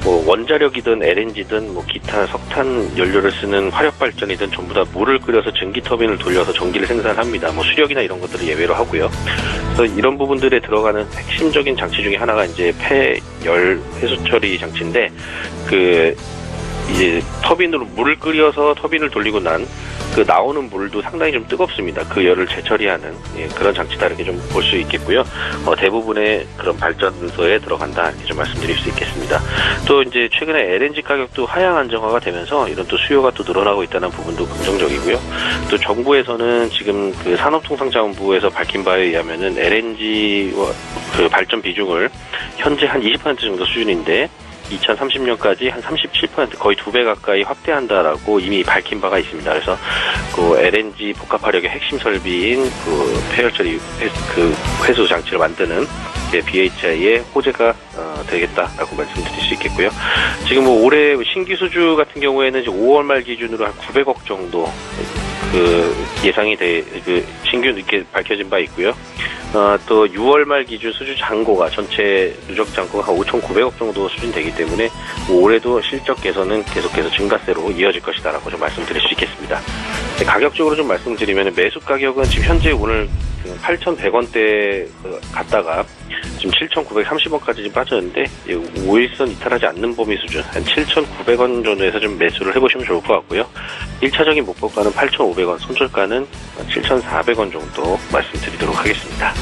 Speaker 7: 뭐 원자력이든 LNG든 뭐 기타 석탄 연료를 쓰는 화력 발전이든 전부 다 물을 끓여서 전기 터빈을 돌려서 전기를 생산합니다. 뭐 수력이나 이런 것들을 예외로 하고요. 그래서 이런 부분들에 들어가는 핵심적인 장치 중에 하나가 이제 폐열 회수 처리 장치인데 이제 터빈으로 물을 끓여서 터빈을 돌리고 난 그 나오는 물도 상당히 좀 뜨겁습니다. 그 열을 재처리하는 그런 장치다 이렇게 좀 볼 수 있겠고요. 대부분의 그런 발전소에 들어간다 이렇게 좀 말씀드릴 수 있겠습니다. 또 이제 최근에 LNG 가격도 하향 안정화가 되면서 이런 또 수요가 또 늘어나고 있다는 부분도 긍정적이고요. 또 정부에서는 지금 그 산업통상자원부에서 밝힌 바에 의하면은 LNG와 그 발전 비중을 현재 한 20% 정도 수준인데 2030년까지 한 37% 거의 2배 가까이 확대한다라고 이미 밝힌 바가 있습니다. 그래서 그 LNG 복합화력의 핵심 설비인 그 폐열처리 회수 장치를 만드는 BHI의 호재가 되겠다라고 말씀드릴 수 있겠고요. 지금 뭐 올해 신규 수주 같은 경우에는 이제 5월 말 기준으로 한 900억 정도 예상이 신규 이렇게 밝혀진 바 있고요. 또 6월 말 기준 수주 잔고가 전체 누적 잔고가 한 5,900억 정도 수준 되기 때문에 올해도 실적 개선은 계속해서 증가세로 이어질 것이다라고 좀 말씀드릴 수 있겠습니다. 가격적으로 좀 말씀드리면 매수 가격은 지금 현재 오늘 8,100원대 갔다가 지금 7,930원까지 좀 빠졌는데 5일선 이탈하지 않는 범위 수준 한 7,900원 정도에서 좀 매수를 해보시면 좋을 것 같고요. 1차적인 목표가는 8,500원, 손절가는 7,400원 정도 말씀드리도록 하겠습니다.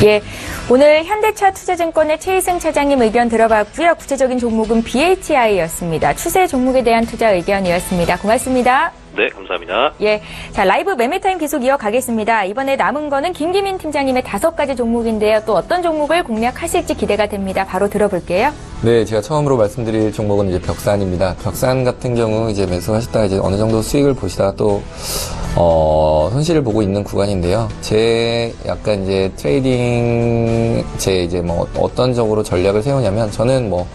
Speaker 1: 예, 오늘 현대차 투자증권의 최희승 차장님 의견 들어봤고요. 구체적인 종목은 BHI였습니다. 추세 종목에 대한 투자 의견이었습니다. 고맙습니다.
Speaker 7: 네, 감사합니다.
Speaker 1: 예, 자, 라이브 매매타임 계속 이어가겠습니다. 이번에 남은 거는 김기민 팀장님의 5가지 종목인데요. 또 어떤 종목을 공략하실지 기대가 됩니다. 바로 들어볼게요.
Speaker 5: 네, 제가 처음으로 말씀드릴 종목은 이제 벽산입니다. 벽산 같은 경우 이제 매수하셨다가 이제 어느 정도 수익을 보시다가 또 손실을 보고 있는 구간인데요. 제 약간 이제 트레이딩 이제 뭐 어떤 적으로 전략을 세우냐면 저는 뭐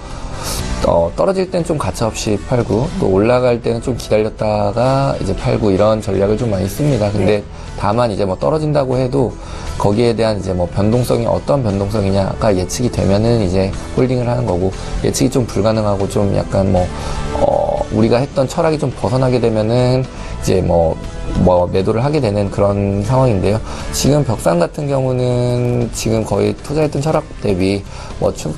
Speaker 5: 떨어질 땐 좀 가차없이 팔고 또 올라갈 때는 좀 기다렸다가 이제 팔고 이런 전략을 좀 많이 씁니다. 근데 다만 이제 뭐 떨어진다고 해도 거기에 대한 이제 뭐 변동성이 어떤 변동성이냐가 예측이 되면은 이제 홀딩을 하는 거고 예측이 좀 불가능하고 좀 약간 우리가 했던 철학이 좀 벗어나게 되면은 이제 뭐 매도를 하게 되는 그런 상황인데요. 지금 벽산 같은 경우는 지금 거의 투자했던 철학 대비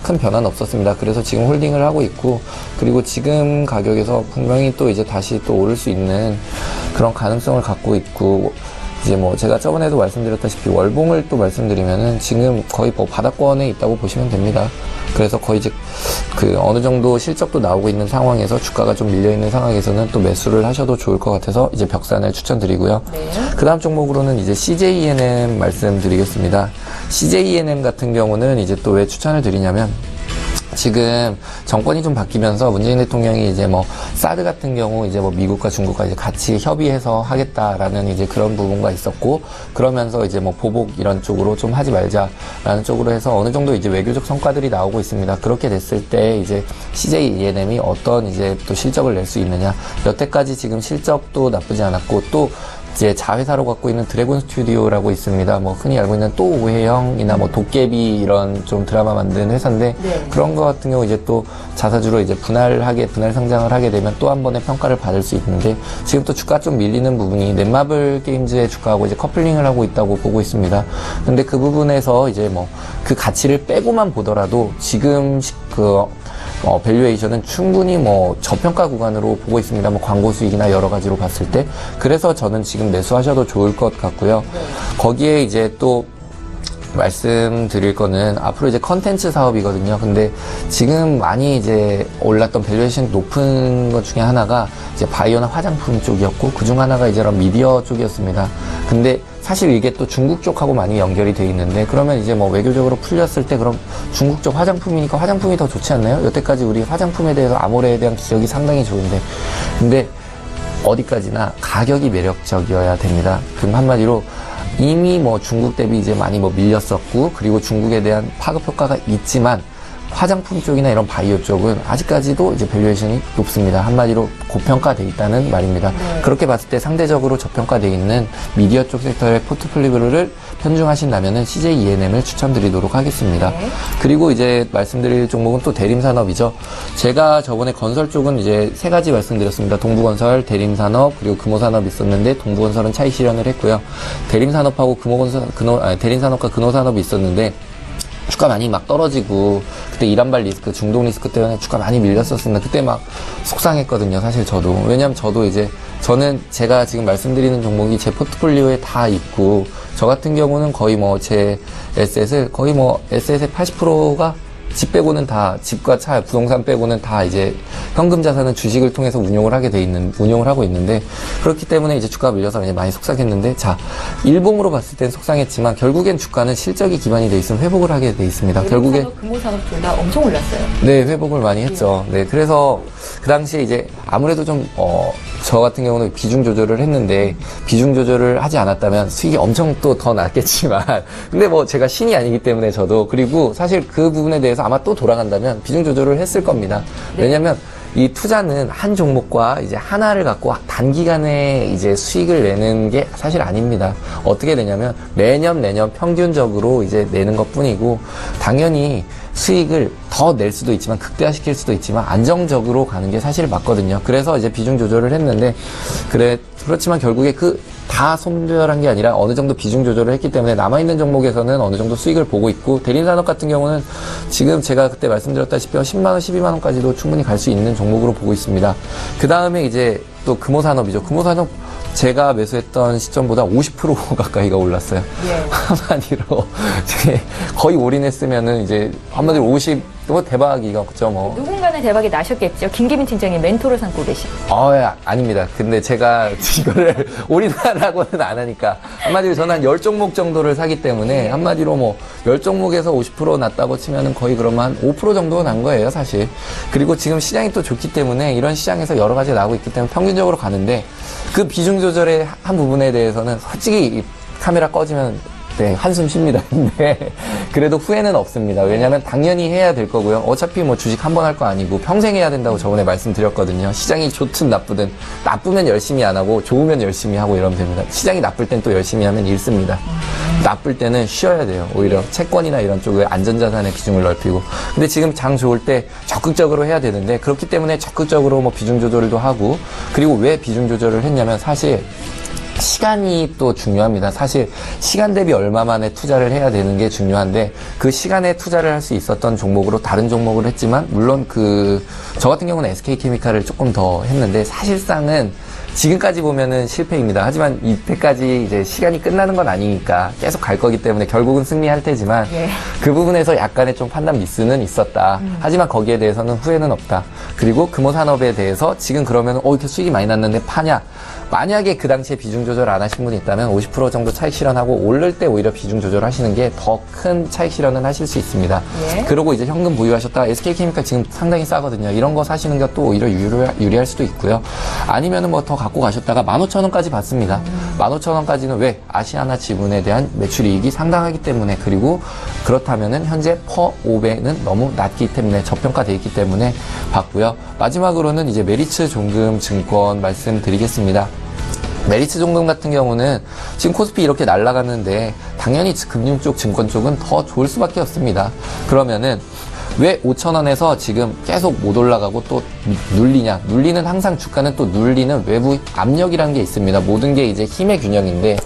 Speaker 5: 큰 변화는 없었습니다. 그래서 지금 홀딩을 하고 있고, 그리고 지금 가격에서 분명히 또 이제 다시 또 오를 수 있는 그런 가능성을 갖고 있고, 이제 뭐 제가 저번에도 말씀드렸다시피 월봉을 또 말씀드리면은 지금 거의 뭐 바닥권에 있다고 보시면 됩니다. 그래서 거의 이제 어느 정도 실적도 나오고 있는 상황에서 주가가 좀 밀려있는 상황에서는 또 매수를 하셔도 좋을 것 같아서 이제 벽산을 추천드리고요. 네. 그 다음 종목으로는 이제 CJENM 말씀드리겠습니다. CJENM 같은 경우는 이제 또 왜 추천을 드리냐면 지금 정권이 좀 바뀌면서 문재인 대통령이 이제 뭐 사드 같은 경우 이제 뭐 미국과 중국과 이제 같이 협의해서 하겠다라는 이제 그런 부분가 있었고, 그러면서 이제 뭐 보복 이런 쪽으로 좀 하지 말자라는 쪽으로 해서 어느 정도 이제 외교적 성과들이 나오고 있습니다. 그렇게 됐을 때 이제 CJENM이 어떤 이제 또 실적을 낼 수 있느냐, 여태까지 지금 실적도 나쁘지 않았고 또 이제 자회사로 갖고 있는 드래곤 스튜디오라고 있습니다. 뭐 흔히 알고 있는 또 오해영이나 뭐 도깨비 이런 좀 드라마 만드는 회사인데
Speaker 1: 네.
Speaker 5: 그런 거 같은 경우 이제 또 자사주로 이제 분할 상장을 하게 되면 또 한 번의 평가를 받을 수 있는데 지금 또 주가 좀 밀리는 부분이 넷마블 게임즈의 주가하고 이제 커플링을 하고 있다고 보고 있습니다. 근데 그 부분에서 이제 뭐 그 가치를 빼고만 보더라도 지금 밸류에이션은 충분히 뭐 저평가 구간으로 보고 있습니다. 뭐 광고 수익이나 여러 가지로 봤을 때. 그래서 저는 지금 매수하셔도 좋을 것 같고요. 거기에 이제 또 말씀드릴 거는 앞으로 이제 컨텐츠 사업이거든요. 근데 지금 많이 이제 올랐던 밸류에이션 높은 것 중에 하나가 이제 바이오나 화장품 쪽이었고 그중 하나가 이제 미디어 쪽이었습니다. 근데 사실 이게 또 중국 쪽하고 많이 연결이 돼 있는데 그러면 이제 뭐 외교적으로 풀렸을 때 그럼 중국 쪽 화장품이니까 화장품이 더 좋지 않나요? 여태까지 우리 화장품에 대해서 아모레에 대한 기억이 상당히 좋은데 근데 어디까지나 가격이 매력적이어야 됩니다. 그럼 한마디로 이미 뭐 중국 대비 이제 많이 뭐 밀렸었고 그리고 중국에 대한 파급 효과가 있지만 화장품 쪽이나 이런 바이오 쪽은 아직까지도 이제 밸류에이션이 높습니다. 한마디로 고평가돼 있다는 말입니다.
Speaker 1: 네.
Speaker 5: 그렇게 봤을 때 상대적으로 저평가돼 있는 미디어 쪽 섹터의 포트폴리오를 편중하신다면은 CJ ENM을 추천드리도록 하겠습니다.
Speaker 1: 네.
Speaker 5: 그리고 이제 말씀드릴 종목은 또 대림산업이죠. 제가 저번에 건설 쪽은 이제 세 가지 말씀드렸습니다. 동부건설, 대림산업, 그리고 금호산업 있었는데 동부건설은 차익 실현을 했고요. 대림산업하고 대림산업과 근호산업이 있었는데 주가 많이 막 떨어지고 그때 이란발 리스크, 중동 리스크 때문에 주가 많이 밀렸었습니다. 그때 막 속상했거든요. 사실 저도. 왜냐면 저도 이제 저는 제가 지금 말씀드리는 종목이 제 포트폴리오에 다 있고 저 같은 경우는 거의 뭐 제 에셋을 거의 뭐 에셋의 80%가 집 빼고는 다 집과 차, 부동산 빼고는 다 이제 현금 자산은 주식을 통해서 운용을 하고 있는데 그렇기 때문에 이제 주가가 밀려서 이제 많이 속상했는데 자, 일봉으로 봤을 땐 속상했지만 결국엔 주가는 실적이 기반이 돼 있으면 회복을 하게 돼 있습니다. 결국에
Speaker 1: 금호산업 둘 다 엄청 올랐어요.
Speaker 5: 네, 회복을 많이 했죠. 네, 그래서 그 당시에 이제 아무래도 좀 저 같은 경우는 비중 조절을 했는데 비중 조절을 하지 않았다면 수익이 엄청 또 더 났겠지만 근데 뭐 제가 신이 아니기 때문에 저도 그리고 사실 그 부분에 대해서 아마 또 돌아간다면 비중 조절을 했을 겁니다.
Speaker 1: 네.
Speaker 5: 왜냐면 이 투자는 한 종목과 이제 하나를 갖고 단기간에 이제 수익을 내는 게 사실 아닙니다. 어떻게 되냐면 매년 평균적으로 이제 내는 것 뿐이고 당연히 수익을 더 낼 수도 있지만 극대화시킬 수도 있지만 안정적으로 가는 게 사실 맞거든요. 그래서 이제 비중 조절을 했는데 그렇지만 결국에 다 손절한 게 아니라 어느 정도 비중 조절을 했기 때문에 남아있는 종목에서는 어느 정도 수익을 보고 있고 대림산업 같은 경우는 지금 제가 그때 말씀드렸다시피 10만원, 12만원까지도 충분히 갈 수 있는 종목으로 보고 있습니다. 그 다음에 이제 또 금호산업이죠. 금호산업 제가 매수했던 시점보다 50% 가까이가 올랐어요.
Speaker 1: 예.
Speaker 5: 한마디로 거의 올인했으면은 이제 한마디로 50, 뭐 대박이겠죠, 뭐.
Speaker 1: 누군가는 대박이 나셨겠죠. 김기민 팀장님 멘토를 삼고 계시고.
Speaker 5: 아닙니다. 근데 제가 이거를 올인하라고는 안 하니까. 한마디로 저는 한 10종목 정도를 사기 때문에 한마디로 뭐 10종목에서 50% 났다고 치면은 거의 그러면 한 5% 정도가 난 거예요, 사실. 그리고 지금 시장이 또 좋기 때문에 이런 시장에서 여러 가지 나오고 있기 때문에 평균적으로 가는데 그 비중 조절의 한 부분에 대해서는 솔직히 카메라 꺼지면 네, 한숨 쉽니다. 근데 그래도 후회는 없습니다. 왜냐하면 당연히 해야 될 거고요. 어차피 뭐 주식 한 번 할 거 아니고 평생 해야 된다고 저번에 말씀드렸거든요. 시장이 좋든 나쁘든 나쁘면 열심히 안 하고 좋으면 열심히 하고 이러면 됩니다. 시장이 나쁠 땐 또 열심히 하면 잃습니다. 나쁠 때는 쉬어야 돼요. 오히려 채권이나 이런 쪽에 안전자산의 비중을 넓히고. 근데 지금 장 좋을 때 적극적으로 해야 되는데 그렇기 때문에 적극적으로 뭐 비중 조절도 하고 그리고 왜 비중 조절을 했냐면 사실 시간이 또 중요합니다. 사실 시간 대비 얼마 만에 투자를 해야 되는 게 중요한데 그 시간에 투자를 할 수 있었던 종목으로 다른 종목을 했지만 물론 저 같은 경우는 SK케미칼을 조금 더 했는데 사실상은 지금까지 보면은 실패입니다. 하지만 이때까지 이제 시간이 끝나는 건 아니니까 계속 갈 거기 때문에 결국은 승리할 테지만
Speaker 1: 예.
Speaker 5: 그 부분에서 약간의 좀 판단 미스는 있었다. 하지만 거기에 대해서는 후회는 없다. 그리고 금호산업에 대해서 지금 그러면 이렇게 수익이 많이 났는데 파냐? 만약에 그 당시에 비중 조절 안 하신 분이 있다면 50% 정도 차익 실현하고 오를 때 오히려 비중 조절을 하시는 게 더 큰 차익 실현은 하실 수 있습니다.
Speaker 1: 예.
Speaker 5: 그리고 이제 현금 보유하셨다가 SK케미칼 지금 상당히 싸거든요. 이런 거 사시는 게 또 오히려 유리할 수도 있고요. 아니면은 뭐 더 갖고 가셨다가 15,000원까지 받습니다. 15,000원까지는 왜? 아시아나 지분에 대한 매출이익이 상당하기 때문에 그리고 그렇다면은 현재 퍼 5배는 너무 낮기 때문에 저평가되어 있기 때문에 받고요. 마지막으로는 이제 메리츠 종금증권 말씀드리겠습니다. 메리츠 종금 같은 경우는 지금 코스피 이렇게 날아갔는데 당연히 금융 쪽, 증권 쪽은 더 좋을 수밖에 없습니다. 그러면은 왜 5,000원에서 지금 계속 못 올라가고 또 눌리냐? 눌리는 항상 주가는 또 눌리는 외부 압력이라는 게 있습니다. 모든 게 이제 힘의 균형인데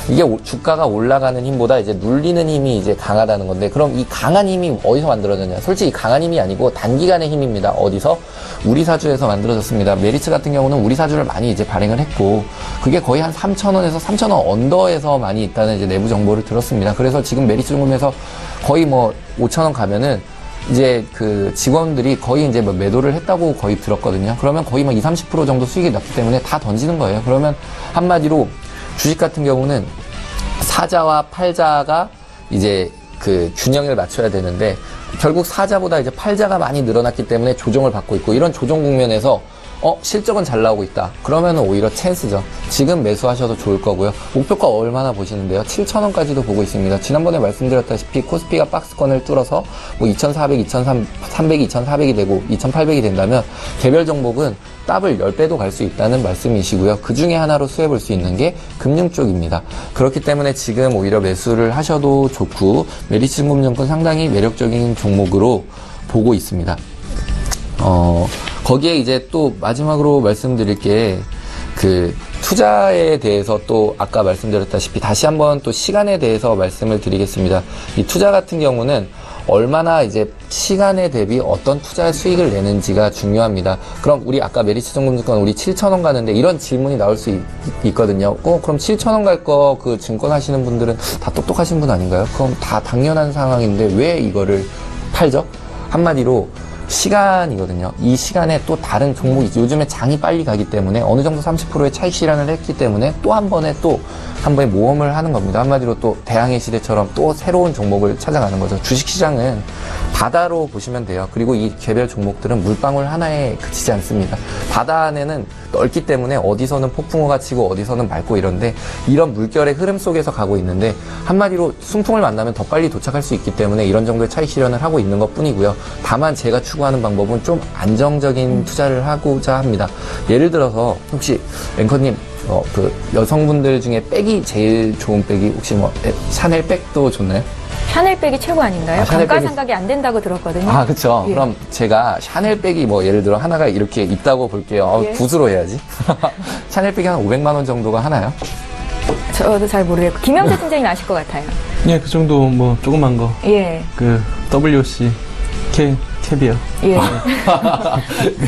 Speaker 5: 이게 주가가 올라가는 힘보다 이제 눌리는 힘이 이제 강하다는 건데 그럼 이 강한 힘이 어디서 만들어졌냐? 솔직히 강한 힘이 아니고 단기간의 힘입니다. 어디서? 우리 사주에서 만들어졌습니다. 메리츠 같은 경우는 우리 사주를 많이 이제 발행을 했고 그게 거의 한 3,000원에서 3,000원 언더에서 많이 있다는 이제 내부 정보를 들었습니다. 그래서 지금 메리츠 종금에서 거의 뭐 5,000원 가면은 이제 그 직원들이 거의 이제 뭐 매도를 했다고 거의 들었거든요. 그러면 거의 뭐 20-30% 정도 수익이 났기 때문에 다 던지는 거예요. 그러면 한마디로 주식 같은 경우는 사자와 팔자가 이제 그 균형을 맞춰야 되는데 결국 사자보다 이제 팔자가 많이 늘어났기 때문에 조정을 받고 있고 이런 조정 국면에서 실적은 잘 나오고 있다. 그러면 오히려 찬스죠. 지금 매수하셔도 좋을 거고요. 목표가 얼마나 보시는데요? 7,000원까지도 보고 있습니다. 지난번에 말씀드렸다시피 코스피가 박스권을 뚫어서 뭐 2,400, 2,300, 2,400이 되고 2,800이 된다면 개별 종목은 더블 10배도 갈 수 있다는 말씀이시고요. 그 중에 하나로 수혜볼 수 있는 게 금융 쪽입니다. 그렇기 때문에 지금 오히려 매수를 하셔도 좋고 메리츠 증권증권 상당히 매력적인 종목으로 보고 있습니다. 거기에 이제 또 마지막으로 말씀드릴 게 그 투자에 대해서 또 아까 말씀드렸다시피 다시 한번 또 시간에 대해서 말씀을 드리겠습니다. 이 투자 같은 경우는 얼마나 이제 시간에 대비 어떤 투자 수익을 내는지가 중요합니다. 그럼 우리 아까 메리츠 증권증권 우리 7,000원 가는데 이런 질문이 나올 수 있거든요. 그럼 7,000원 갈 거 그 증권 하시는 분들은 다 똑똑하신 분 아닌가요? 그럼 다 당연한 상황인데 왜 이거를 팔죠? 한마디로 시간이거든요. 이 시간에 또 다른 종목이 요즘에 장이 빨리 가기 때문에 어느 정도 30%의 차익 실현을 했기 때문에 또 한 번에 모험을 하는 겁니다. 한마디로 또 대항해 시대처럼 또 새로운 종목을 찾아가는 거죠. 주식시장은 바다로 보시면 돼요. 그리고 이 개별 종목들은 물방울 하나에 그치지 않습니다. 바다 안에는 넓기 때문에 어디서는 폭풍우가 치고 어디서는 맑고 이런데 이런 물결의 흐름 속에서 가고 있는데 한마디로 순풍을 만나면 더 빨리 도착할 수 있기 때문에 이런 정도의 차익 실현을 하고 있는 것 뿐이고요. 다만 제가 추구하는 방법은 좀 안정적인 투자를 하고자 합니다. 예를 들어서 혹시 앵커님 그 여성분들 중에 백이 제일 좋은 백이 혹시 뭐 샤넬 백도 좋나요?
Speaker 1: 샤넬백이 최고 아닌가요? 감가상각이 안 된다고 들었거든요.
Speaker 5: 아, 그쵸.
Speaker 1: 예.
Speaker 5: 그럼 제가 샤넬백이 뭐 예를 들어 하나가 이렇게 있다고 볼게요.
Speaker 1: 예.
Speaker 5: 붓으로 해야지. 샤넬백이 한 500만 원 정도가 하나요?
Speaker 1: 저도 잘 모르겠고 김영재 팀장님 아실 것 같아요.
Speaker 3: 예, 그 정도 뭐 조그만 거.
Speaker 1: 예.
Speaker 3: 그 WC 캡이요.
Speaker 1: 예.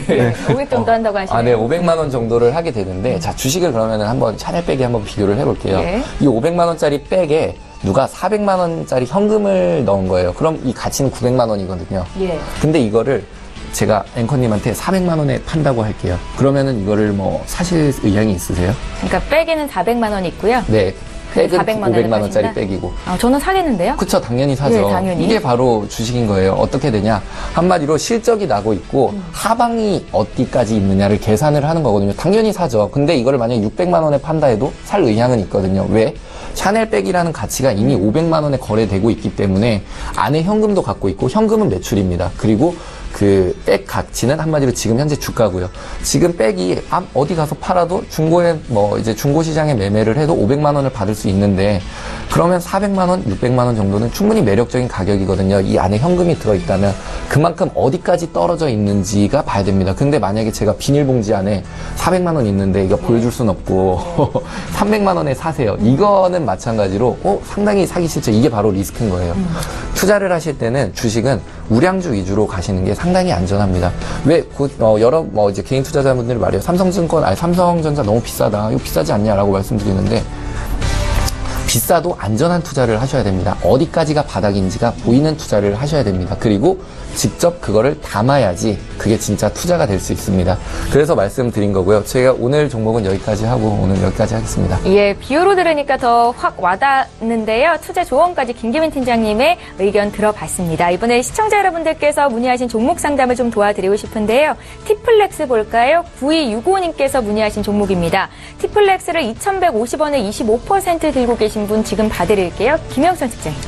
Speaker 5: 네.
Speaker 1: 500 정도 한다고 하시네요.
Speaker 5: 네, 500만 원 정도를 하게 되는데, 자, 주식을 그러면은 한번 샤넬백에 한번 비교를 해볼게요.
Speaker 1: 예.
Speaker 5: 이 500만 원짜리 백에 누가 400만 원짜리 현금을 넣은 거예요. 그럼 이 가치는 900만 원이거든요.
Speaker 1: 예.
Speaker 5: 근데 이거를 제가 앵커님한테 400만 원에 판다고 할게요. 그러면은 이거를 뭐 사실 의향이 있으세요?
Speaker 1: 그러니까 백에는 400만 원 있고요.
Speaker 5: 네. 백은
Speaker 1: 400만 원에
Speaker 5: 500만 원짜리
Speaker 1: 파신다?
Speaker 5: 백이고.
Speaker 1: 저는 사겠는데요?
Speaker 5: 그쵸, 당연히 사죠.
Speaker 1: 예, 당연히.
Speaker 5: 이게 바로 주식인 거예요. 어떻게 되냐. 한마디로 실적이 나고 있고, 하방이 어디까지 있느냐를 계산을 하는 거거든요. 당연히 사죠. 근데 이거를 만약에 600만 원에 판다 해도 살 의향은 있거든요. 왜? 샤넬백이라는 가치가 이미 500만 원에 거래되고 있기 때문에 안에 현금도 갖고 있고, 현금은 매출입니다. 그리고 그 백 가치는 한마디로 지금 현재 주가고요. 지금 백이 어디 가서 팔아도 중고에 뭐 이제 중고 시장에 매매를 해도 500만 원을 받을 수 있는데 그러면 400만 원, 600만 원 정도는 충분히 매력적인 가격이거든요. 이 안에 현금이 들어있다면 그만큼 어디까지 떨어져 있는지가 봐야 됩니다. 근데 만약에 제가 비닐봉지 안에 400만 원 있는데 이거 보여줄 순 없고 300만 원에 사세요. 이거는 마찬가지로 상당히 사기 싫죠. 이게 바로 리스크인 거예요. 투자를 하실 때는 주식은 우량주 위주로 가시는 게 상당히 안전합니다. 왜 여러 이제 개인 투자자분들이 말해요. 삼성전자 너무 비싸다. 이거 비싸지 않냐라고 말씀드리는데 비싸도 안전한 투자를 하셔야 됩니다. 어디까지가 바닥인지가 보이는 투자를 하셔야 됩니다. 그리고 직접 그거를 담아야지 그게 진짜 투자가 될 수 있습니다. 그래서 말씀드린 거고요. 제가 오늘 종목은 여기까지 하고 오늘 여기까지 하겠습니다.
Speaker 1: 예, 비유로 들으니까 더 확 와닿는데요. 투자 조언까지 김기민 팀장님의 의견 들어봤습니다. 이번에 시청자 여러분들께서 문의하신 종목 상담을 좀 도와드리고 싶은데요. 티플렉스 볼까요? 9265님께서 문의하신 종목입니다. 티플렉스를 2,150원에 25% 들고 계신 분 지금 봐드릴게요. 김영선 측장님.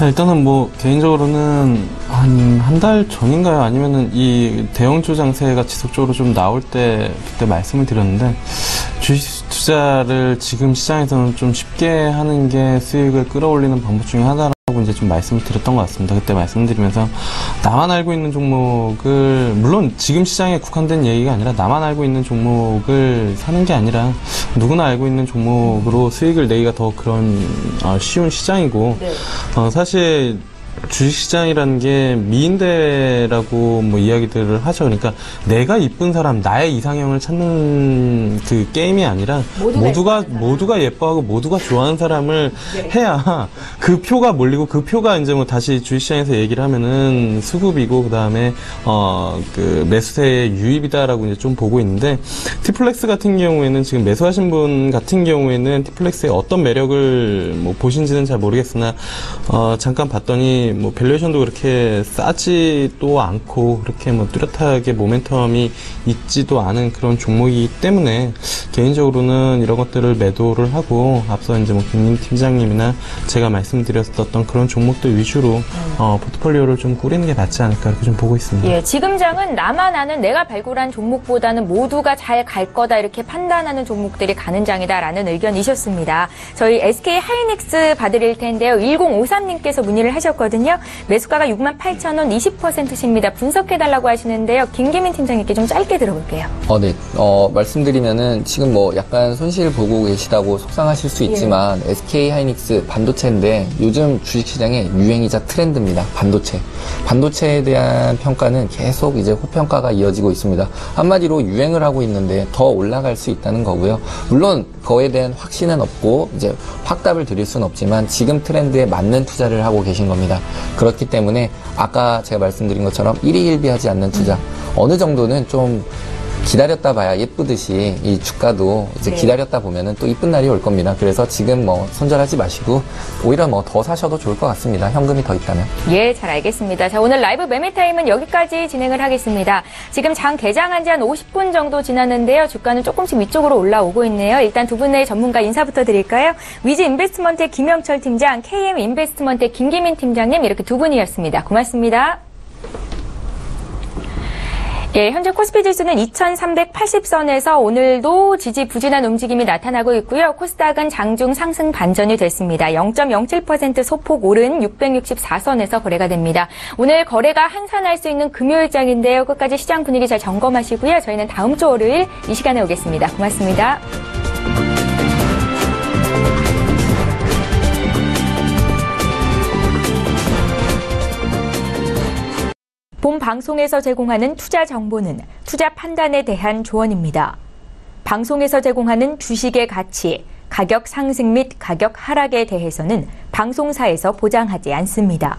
Speaker 3: 일단은 뭐 개인적으로는 한 달 전인가요? 아니면은 이 대형주 장세가 지속적으로 좀 나올 때 그때 말씀을 드렸는데 투자를 지금 시장에서는 좀 쉽게 하는 게 수익을 끌어올리는 방법 중에 하나라고 이제 좀 말씀을 드렸던 것 같습니다. 그때 말씀드리면서 나만 알고 있는 종목을, 물론 지금 시장에 국한된 얘기가 아니라 나만 알고 있는 종목을 사는 게 아니라 누구나 알고 있는 종목으로 수익을 내기가 더 그런 쉬운 시장이고,
Speaker 1: 네.
Speaker 3: 사실 주식시장이라는 게 미인대라고 뭐 이야기들을 하죠. 그러니까 내가 이쁜 사람, 나의 이상형을 찾는 그 게임이 아니라 모두가 예뻐하고 모두가 좋아하는 사람을 해야 그 표가 몰리고, 그 표가 이제 뭐 다시 주식시장에서 얘기를 하면은 수급이고, 그 다음에 그 매수세의 유입이다라고 이제 좀 보고 있는데, 티플렉스 같은 경우에는 지금 매수하신 분 같은 경우에는 티플렉스의 어떤 매력을 뭐 보신지는 잘 모르겠으나 잠깐 봤더니 뭐 밸류에이션도 그렇게 싸지도 않고 그렇게 뭐 뚜렷하게 모멘텀이 있지도 않은 그런 종목이기 때문에 개인적으로는 이런 것들을 매도를 하고, 앞서 이제 뭐 김민 팀장님이나 제가 말씀드렸었던 그런 종목들 위주로 포트폴리오를 좀 꾸리는 게 낫지 않을까 이렇게 좀 보고 있습니다.
Speaker 1: 예, 지금 장은 나만 아는 내가 발굴한 종목보다는 모두가 잘 갈 거다 이렇게 판단하는 종목들이 가는 장이다라는 의견이셨습니다. 저희 SK 하이닉스 봐드릴 텐데요. 1053님께서 문의를 하셨거든요. 매수가가 68,000원 20%십니다. 분석해달라고 하시는데요. 김기민 팀장님께 좀 짧게 들어볼게요.
Speaker 5: 네. 말씀드리면은 지금 뭐 약간 손실 보고 계시다고 속상하실 수 있지만 SK 하이닉스 반도체인데 요즘 주식시장의 유행이자 트렌드입니다. 반도체에 대한 평가는 계속 이제 호평가가 이어지고 있습니다. 한마디로 유행을 하고 있는데 더 올라갈 수 있다는 거고요. 물론 그거에 대한 확신은 없고 이제 확답을 드릴 수는 없지만 지금 트렌드에 맞는 투자를 하고 계신 겁니다. 그렇기 때문에 아까 제가 말씀드린 것처럼 일희일비하지 않는 투자, 어느 정도는 좀 기다렸다 봐야 예쁘듯이 이 주가도 이제 기다렸다 보면은 또 이쁜 날이 올 겁니다. 그래서 지금 뭐 손절하지 마시고 오히려 뭐 더 사셔도 좋을 것 같습니다. 현금이 더 있다면.
Speaker 1: 예, 잘 알겠습니다. 자, 오늘 라이브 매매 타임은 여기까지 진행을 하겠습니다. 지금 장 개장한 지 한 50분 정도 지났는데요. 주가는 조금씩 위쪽으로 올라오고 있네요. 일단 두 분의 전문가 인사부터 드릴까요? 위즈 인베스트먼트의 김영철 팀장, KM 인베스트먼트의 김기민 팀장님, 이렇게 두 분이었습니다. 고맙습니다. 예, 현재 코스피 지수는 2380선에서 오늘도 지지부진한 움직임이 나타나고 있고요. 코스닥은 장중 상승 반전이 됐습니다. 0.07% 소폭 오른 664선에서 거래가 됩니다. 오늘 거래가 한산할 수 있는 금요일장인데요. 끝까지 시장 분위기 잘 점검하시고요. 저희는 다음 주 월요일 이 시간에 오겠습니다. 고맙습니다. 본 방송에서 제공하는 투자 정보는 투자 판단에 대한 조언입니다. 방송에서 제공하는 주식의 가치, 가격 상승 및 가격 하락에 대해서는 방송사에서 보장하지 않습니다.